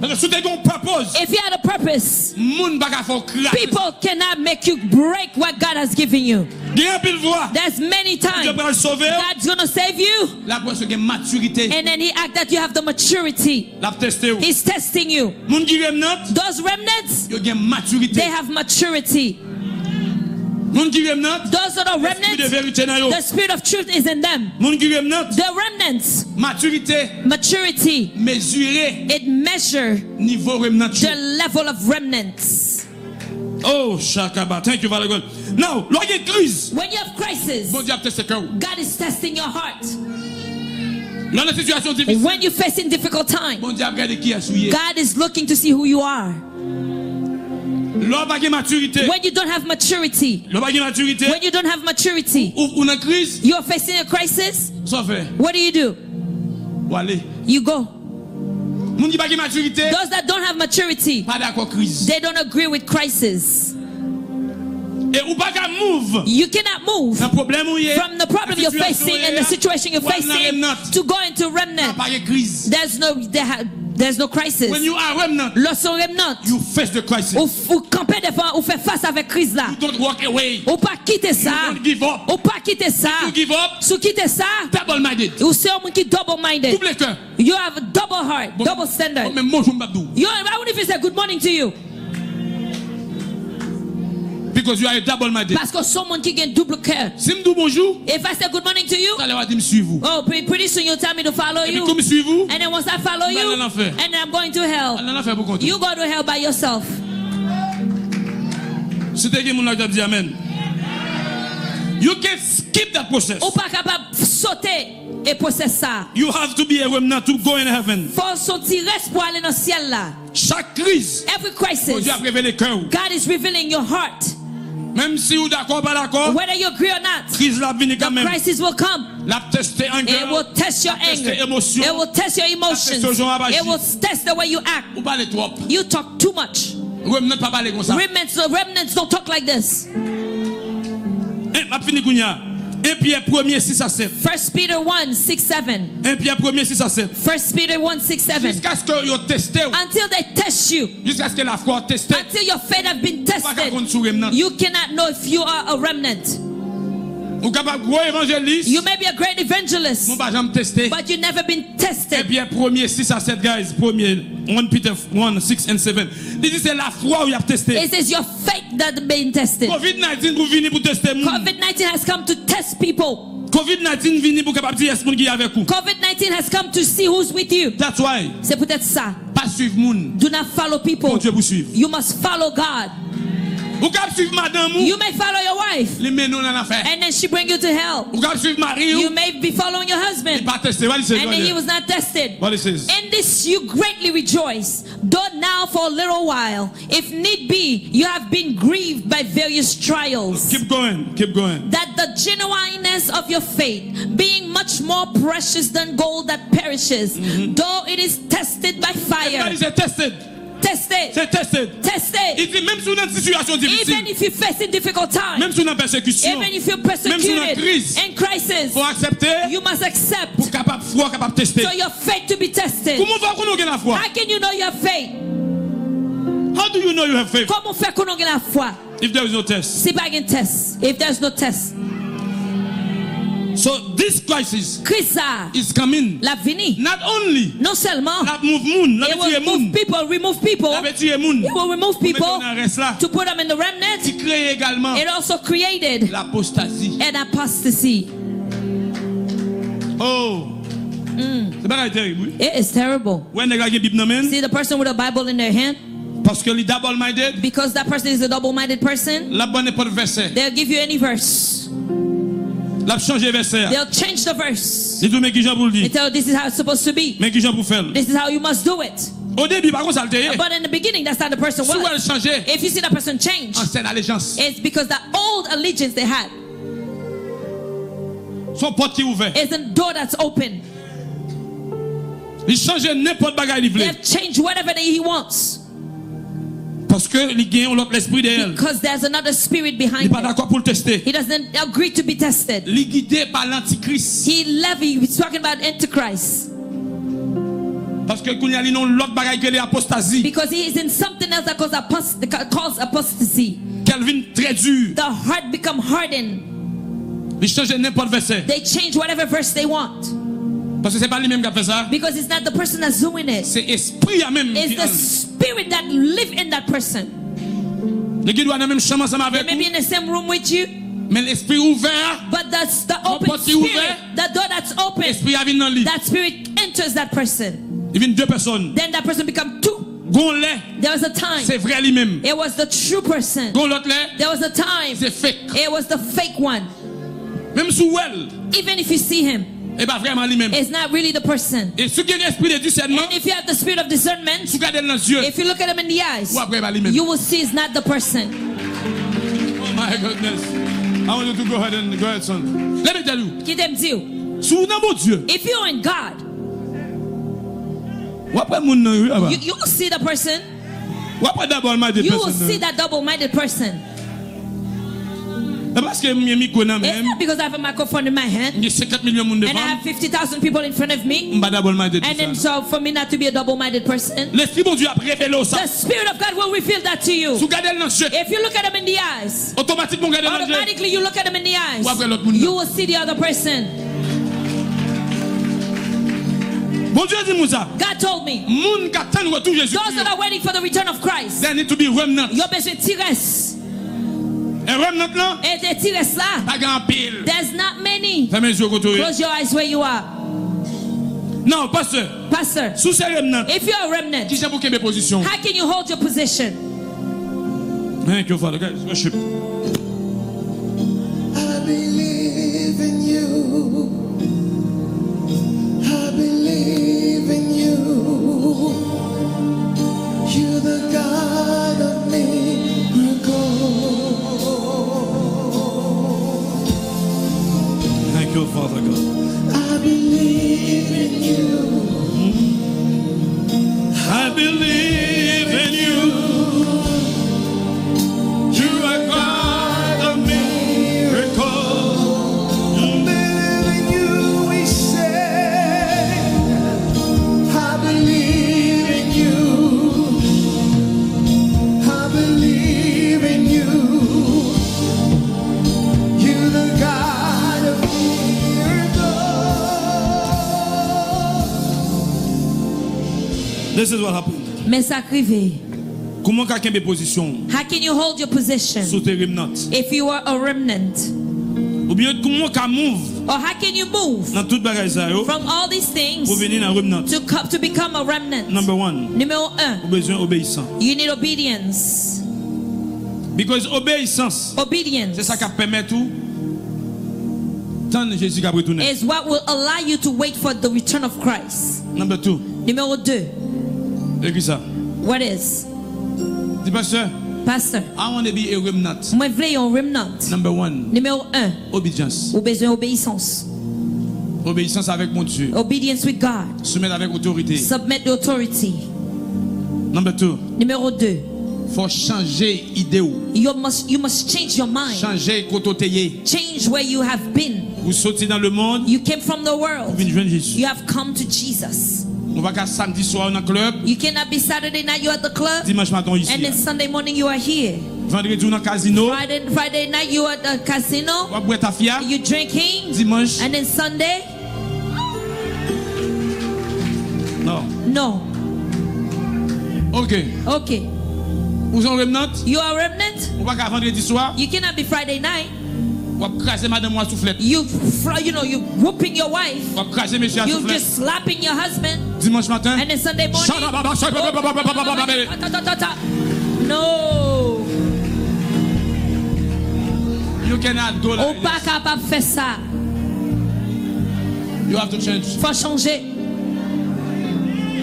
If you had a purpose, people cannot make you break what God has given you. There's many times God's going to save you, and then he acts that you have the maturity. He's testing you. Those remnants, they have maturity. Those are the remnants. The spirit of truth is in them. The remnants, maturity, it measures the level of remnants. Oh, Shakaba. Thank you, Father God. Now, when you have crisis, God is testing your heart. When you're facing difficult time, God is looking to see who you are. When you don't have maturity, when you don't have maturity, you're facing a crisis, what do? You go. Those that don't have maturity, they don't agree with crisis. You cannot move from the problem you're facing and the situation you're facing to go into remnant. There's no crisis. When you are remnant, you face the crisis. Ou fait face avec crise là. You don't walk away. Ou pas quitter ça. You don't give up. Ou pas quitter ça. You give up. Sou quitter ça. Double-minded. Ou c'est un monde qui double-minded. Double cœur. You have a double heart, double standard. Même bonjour m'abdou. I wouldn't even say good morning to you. Because you are a double-minded. Parce que someone qui gagne double cœur. Si me dis bonjour, if I say good morning to you, oh, pretty soon you'll tell me to follow you. And then once I follow you, and then I'm going to hell. You go to hell by yourself. You can skip that process. Ou pas capable sauter et process ça. You have to be a remnant to go in heaven. Faut sortir pour aller dans ciel là. Chaque crise, every crisis, God is revealing your heart. Même si vous d'accord pas d'accord, whether you agree or not, the crisis will come. It will test your anger. It will test your emotions. It will test the way you act. You talk too much. Remnants don't talk like this. 1 Pierre 1 6 à 7. 1 Peter 1 6 7. 1 Pierre 1 6 à 7. 1 Peter 1 6 7. Jusqu'à ce que vous testez. Until they test you. Jusqu'à ce que la foi teste. Until your faith has been tested. You cannot know if you are a remnant. You may be a great evangelist, but you've never been tested. 1 Pierre 6 à 7, guys. 1 Peter 1 6 and 7. This is la foi où il a testé. It is your faith that has been tested. COVID-19 has come to test people. COVID-19 has come to see who's with you. That's why. C'est peut-être ça. Pas suivre moun. Do not follow people. You must follow God. You may follow your wife, and then she bring you to hell. You may be following your husband, and then he was not tested. In this you greatly rejoice, though now for a little while, if need be, you have been grieved by various trials. Keep going. That the genuineness of your faith, being much more precious than gold that perishes, though it is tested by fire. Tested. Even if you face a difficult time, even if you're persecuted in crisis, you must accept so your faith to be tested. How can you know you have faith? How do you know you have faith? Comment faire qu'on ait la foi? If there is no test. Si pas un test. If there's no test. So this This crisis is coming. La vini. Not only. Non seulement. It will remove people. It will remove people to put them in the remnant. It also created an apostasy. Oh. It is terrible. See the person with a Bible in their hand? Because that person is a double-minded person, they'll give you any verse. They'll change the verse. They tell you this is how it's supposed to be. This is how you must do it. But in the beginning, that's how the person was. If you see that person change, it's because the old allegiance they had is a door that's open. They have changed whatever he wants. Because there's another spirit behind it. He doesn't agree to be tested. He's talking about Antichrist. Because he is in something else that calls apostasy. The heart become hardened. They change whatever verse they want. Because it's not the person that's doing it. It's the spirit that lives in that person. They may be in the same room with you. But that's the open spirit. The door that's open. That spirit enters that person. Then that person becomes two. There was a time. It was the true person. There was a time. It was the fake one. Even if you see him, it's not really the person. And if you have the spirit of discernment, if you look at him in the eyes, you will see it's not the person. Oh my goodness. I want you to go ahead, son. Let me tell you. If you're in God, you will see the person. You will see that double-minded person. It's not because I have a microphone in my hand and I have 50,000 people in front of me, and then so for me not to be a double-minded person, the Spirit of God will reveal that to you. If you look at him in the eyes, automatically you look at him in the eyes, you will see the other person. God told me, those that are waiting for the return of Christ, there need to be remnants. There's not many. Close your eyes where you are. No, Pastor. If you're a remnant, how can you hold your position? Thank you, Father. Guys, worship. I believe in you. I believe in you. You're the God of miracles. Thank you, Father God. I believe in you. I believe in you. You are God of miracles. I believe in you, we say. I believe in you. I believe in you. You're the God of This is what happened. Mais ça arrive. Comment quelqu'un a position? How can you hold your position if you are a remnant? Ou bien comment can move? Or how can you move dans toute bagaille ça yo from all these things pour venir un remnant? To become a remnant? Number one. Numéro 1. Besoin obéissant. You need obedience. Because obedience. C'est ça qui permet tout. Jésus qui retourner. Is what will allow you to wait for the return of Christ. Number 2. Numéro 2. Écris ça. What is? Dis pasteur. I want to be a remnant. Moi veux un remnant. Number 1. Numéro 1. Obedience. Ou besoin obéissance. Obéissance avec mon Dieu. Obedience with God. Soumettre avec autorité. Submit to authority. Number 2. Numéro 2. Faut changer idée. You must change your mind. Changer côté. Change where you have been. Vous sortez dans le monde. You came from the world. Vous venez joindre Jésus. You have come to Jesus. On va qu'à samedi soir dans le club. You cannot be Saturday night you at the club. Dimanche matin ici. And then Sunday morning you are here. Vendredi dans casino. Friday night you at the casino. You drinking. Dimanche. And then Sunday. No. Okay. Vous êtes remnant? You are remnant? Vendredi soir. You cannot be Friday night. You whooping your wife. You just slapping your husband. Dimanche matin. And then Sunday morning. No. You cannot go like pas capable faire ça. You have to change. Faut changer.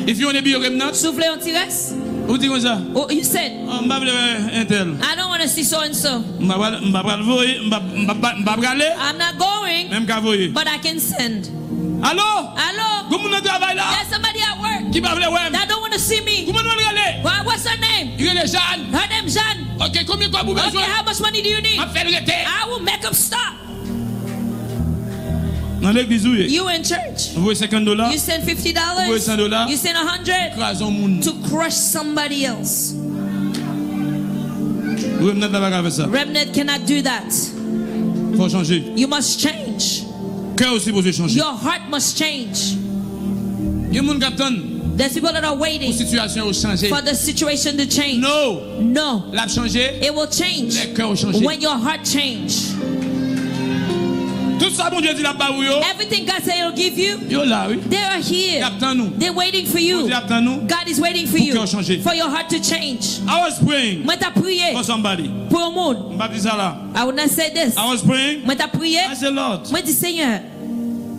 If you want to be a remnant. Soufflez on tires. Vous dites ça? Oh, you said. I don't want to see so and so. I'm not going. But I can send. Hello? There's somebody at work that don't want to see me. What's her name? Her name Jeanne. Okay, how much money do you need? I will make them stop. You in church. You send $50. You send $100 to crush somebody else. Remnant cannot do that. You must change. Your heart must change. There's people that are waiting for the situation to change. No. It will change when your heart changes. Everything God said He'll give you, they are here. They're waiting for you. God is waiting for you, for your heart to change. I was praying for somebody. I would not say this. I was praying. I said, Lord.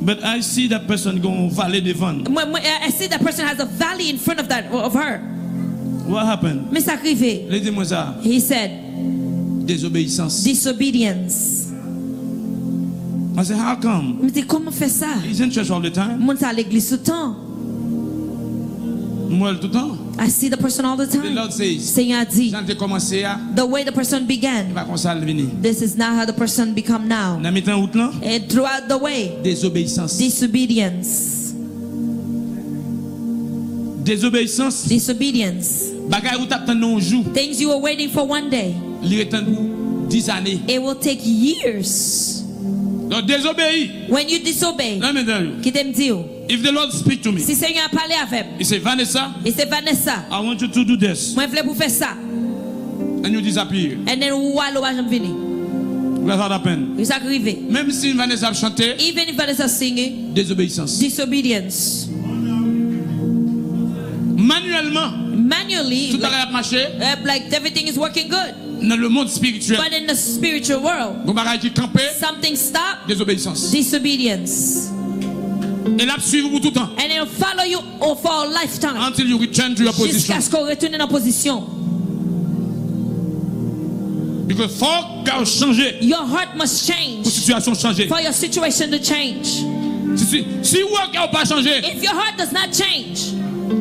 But I see that person going valley devant. I see that person has a valley in front of her. What happened? He said, disobedience. I said, how come? Comment faire ça? He's in church all the time. À l'église tout le temps. I see the person all the time. The Lord says, Seigneur dit, the way the person began, this is not how the person become now. And throughout the way, disobedience. Things you were waiting for one day, it will take years. When you disobey, if the Lord speak to me, si Seigneur parle avec, he say, Vanessa, I want you to do this. Moi je veux faire ça. And you disappear. And then walo va jamais venir. That's what happened. Ça arrive. Même si Vanessa chantait, even if Vanessa singing, disobedience. Manually, tout a marché. Like everything is working good. Dans le monde spirituel, but in the spiritual world, something stopped. Disobedience. Et là, suivre pour tout temps. And it'll follow you for a lifetime. Until you return to your position. Jusqu'à ce qu'on retourne en position. Because faut changer. Your heart must change. Pour situation changer. For your situation to change. Si vous pas changer. If your heart does not change.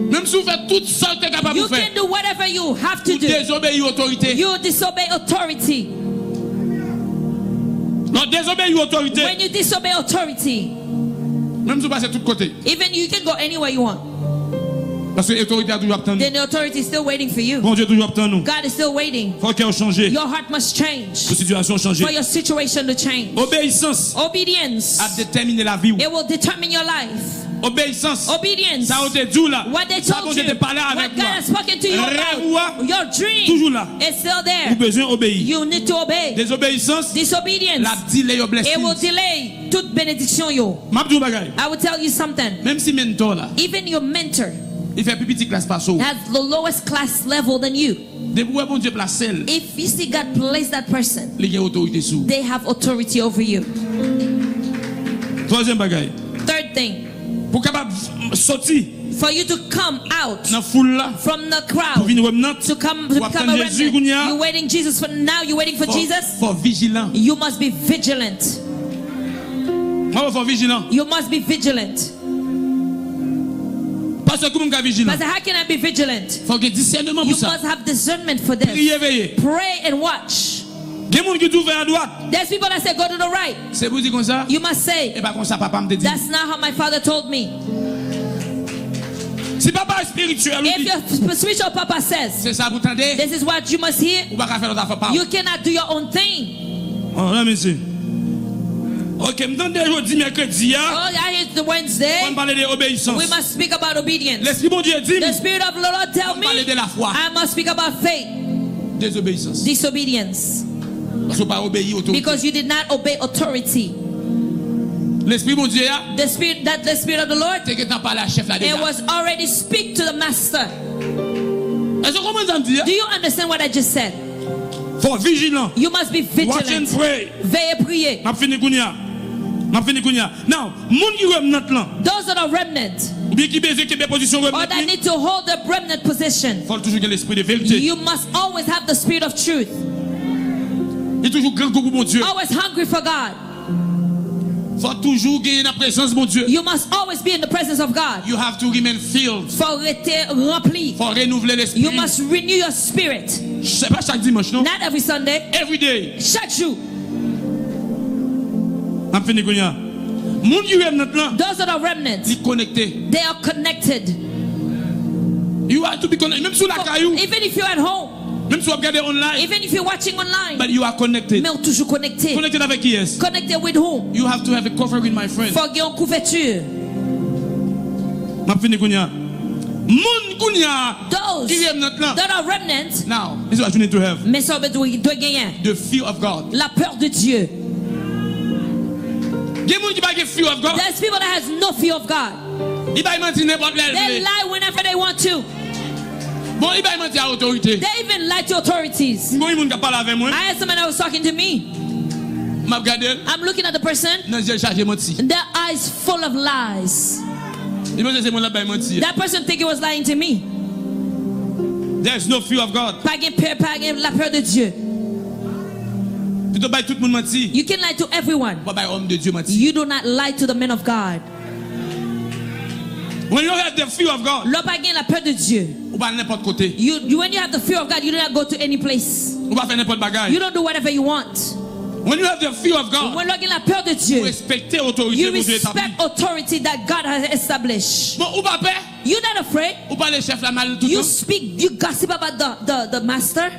Même si vous faites tout ça que capable de faire. You can do whatever you have to do. Désobéir autorité. You disobey authority. Non, désobéir autorité. When you disobey authority. Même si vous passez de tous côtés. Even you can go anywhere you want. Parce que l'autorité a toujours attendu. Then the authority is still waiting for you. Bon Dieu toujours attendu. God is still waiting. Faut qu'il change. Your heart must change. Pour situation changer. For your situation to change. Obéissance. Obedience. A déterminé la vie. It will determine your life. Obéissance. Obedience. Ça te dit là. What they told you. What God has spoken to you about. Your dream. Toujours là. It's still there. Vous besoin obéir. You need to obey. Désobéissance. Disobedience. La delay your blessing. It will delay toute bénédiction yo. M'abdou bagay. I will tell you something. Même si mentor là. Even your mentor. Il fait plus petit classe pas so. Has the lowest class level than you. If you see God place that person, they have authority over you. Third thing. For you to come out from the crowd, to become a remnant. You're waiting Jesus for now. You're waiting for Jesus. You must be vigilant. You must be vigilant. But how can I be vigilant? You must have discernment for this. Pray and watch. There's people that say go to the right. You must say, that's not how my father told me. Si papa est spirituel, if your spiritual papa says, c'est ça vous entendez? This is what you must hear. You cannot do your own thing. Oh, là, monsieur. Ok, m'entendez aujourd'hui mercredi. Oh, I hear the Wednesday. On parle de obéissance. We must speak about obedience. L'esprit bon Dieu dit. The Spirit of the Lord tell me. De la foi. I must speak about faith. Désobéissance. Disobedience. Parce que pas obéir autorité. Because you did not obey authority. L'esprit bon Dieu. The spirit of the Lord. C'est que t'en parles à chef là déjà. It was already speak to the master. Est-ce que vous comprenez? Do you understand what I just said? For vigilant. You must be vigilant. Watch and pray. Veillez prier. M'a fini kounya. Now, moun ki remnant lan. Those that are remnant. Ou bien qui besoin qui position remnant. Or that need to hold the remnant position. Faut toujours que l'esprit de vérité. You must always have the spirit of truth. Et toujours grand goût pour Dieu. Always hungry for God. Faut toujours gagner la présence de mon Dieu. You must always be in the presence of God. You have to remain filled. Faut rester rempli. Faut renouveler l'esprit. You must renew your spirit. C'est pas chaque dimanche, non? Not every Sunday. Every day. Chaque jour. I'm fini kounya. Moun ki remnant lan. Those that are remnants. Li connecté. They are connected. You have to be connected. Même sur la caillou. Even if you're at home. Même si vous regardez online. Even if you're watching online. But you are connected. Mais toujours connecté. Connected avec qui est? Connected with whom? You have to have a covering, my friend. Faut qu'il y ait une couverture. M'a fini kounya. Moun kounya. Those that are remnants. Now, this is what you need to have. Mais ça doit gagner. The fear of God. La peur de Dieu. Fear of God. There's people that has no fear of God. They lie whenever they want to. They even lie to authorities. I had someone that was talking to me. I'm looking at the person. Their eyes full of lies. That person think he was lying to me. There's no fear of God. La peur de Dieu. You can lie to everyone. You do not lie to the men of God. When you have the fear of God, la peur de Dieu. When you have the fear of God, you do not go to any place. You don't do whatever you want. When you have the fear of God, la peur de Dieu, you respect authority that God has established. You're not afraid. You speak, you gossip about the master.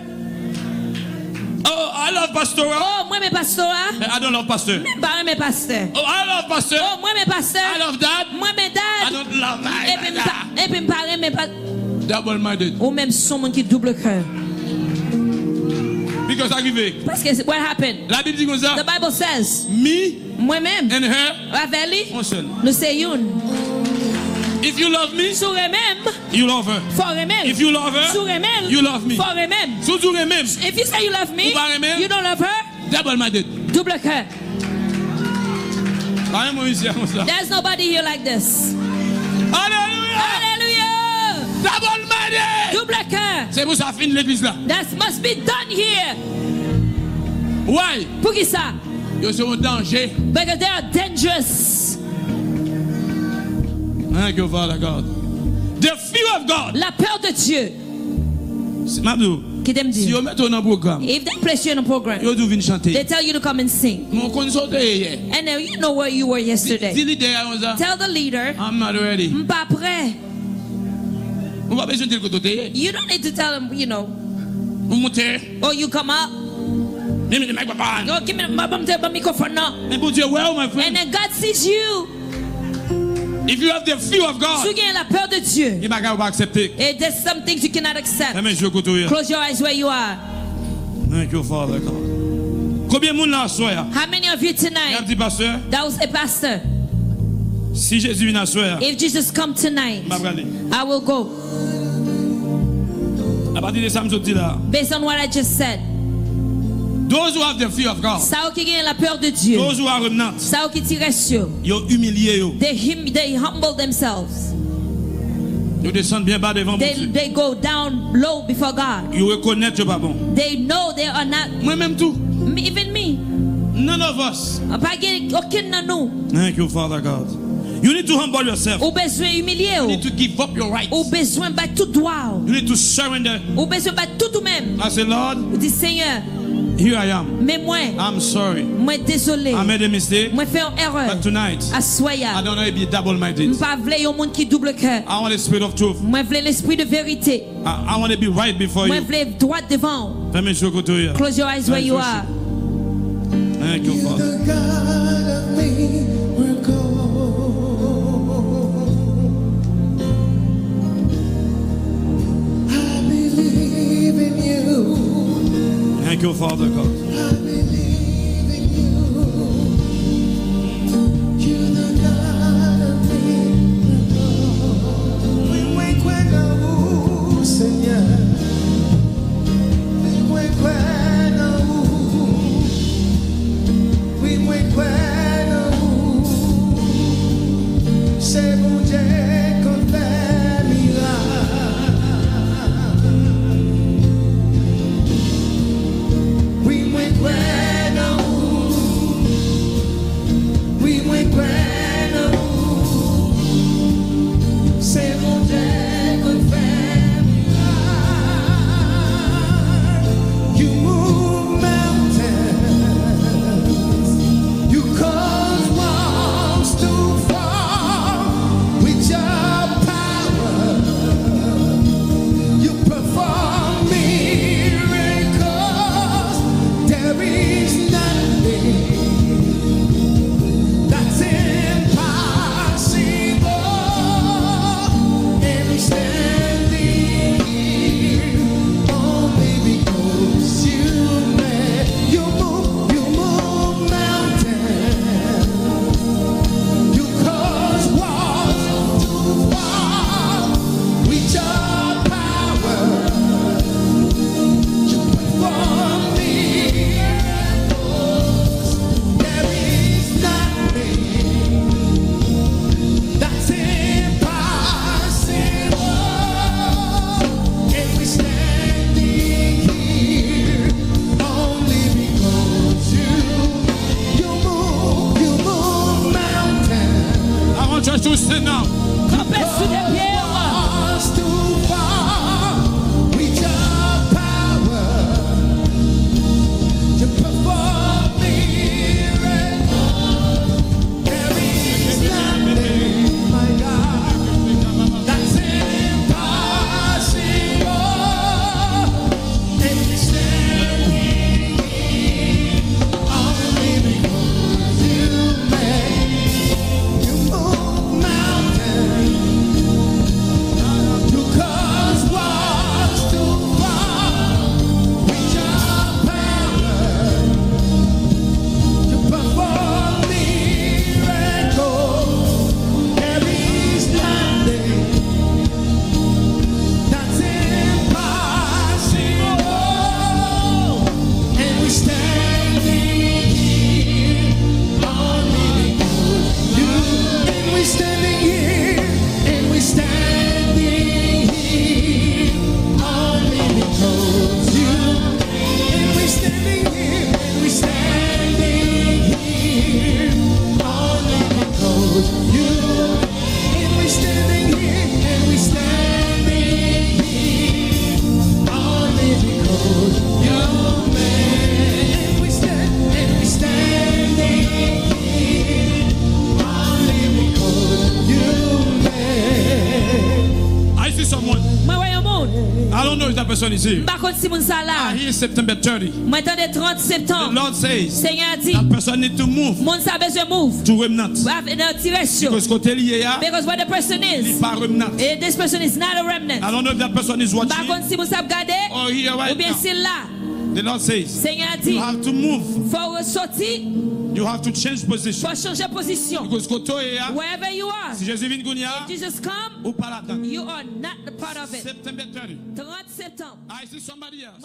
Oh, I love pastoral. Oh, moi mes pasteurs. I don't love pastor. Pas mes pasteurs. Oh, I love pastor. Oh, moi mes pasteurs. I love dad. Moi mes dad. I don't love my dad. Et puis me parler mes pas. Double minded. Ou même son monde qui double cœur. Because arrivé. Parce que what happened? La Bible dit comme ça. The Bible says. Me. Moi-même. And her. Avec lui. On seul. Nous c'est une. If you love me, you love her. If you love her, you love me. If you say you love me, you don't love her. Double minded. Double cœur. There's nobody here like this. Hallelujah. Hallelujah. Double minded. Double cœur. C'est pour ça fin l'église là. That must be done here. Why? Pour qui ça? Ils sont en danger. Because they are dangerous. Thank you, Father God. The fear of God. La peur de Dieu. Si vous mettez un programme, if they place you in a program, they tell you to come and sing. And then you know where you were yesterday. Tell the leader, I'm not ready. Pas prêt. You don't need to tell him, you know. Oh, you come up. Oh, give me the microphone now. And then God sees you. If you have the fear of God, la peur de Dieu, there's some things you cannot accept. Close your eyes where you are. Thank you, Father God. How many of you tonight? That was a pastor. If Jesus come tonight, I will go. Based on what I just said. Those who have the fear of God, la peur de Dieu, those who are remnant, they humble themselves. They go down low before God. They know they are not. Even me. None of us. Thank you, Father God. You need to humble yourself. You need to give up your rights. You need to surrender. I say, Lord, Here I am. Mais moi, I'm sorry. Moi désolé. I made a mistake. Moi fait une erreur. But tonight, I don't know if you double-minded. Pas vle yon monde qui double cœur. I want the spirit of truth. Moi vle l'esprit de vérité. I want to be right before moi you. Moi vle droit devant. Close your eyes where you are. Thank you, Father. Thank you, Father God. I believe in you. You're the God of miracles. We cuenta Señor. We cuenta. We cuenta. C'est bon Dieu qu'on fait miracle. person is here. Here is September 30. The Lord says that person need to move to remnant. Because where the person is, this person is not a remnant. I don't know if that person is watching or here right now. The Lord says you have to move. You have to change position. Because wherever you are, si Jésus vient if Jesus come, you are not the part of it. September 30. 30 septembre. I see somebody else.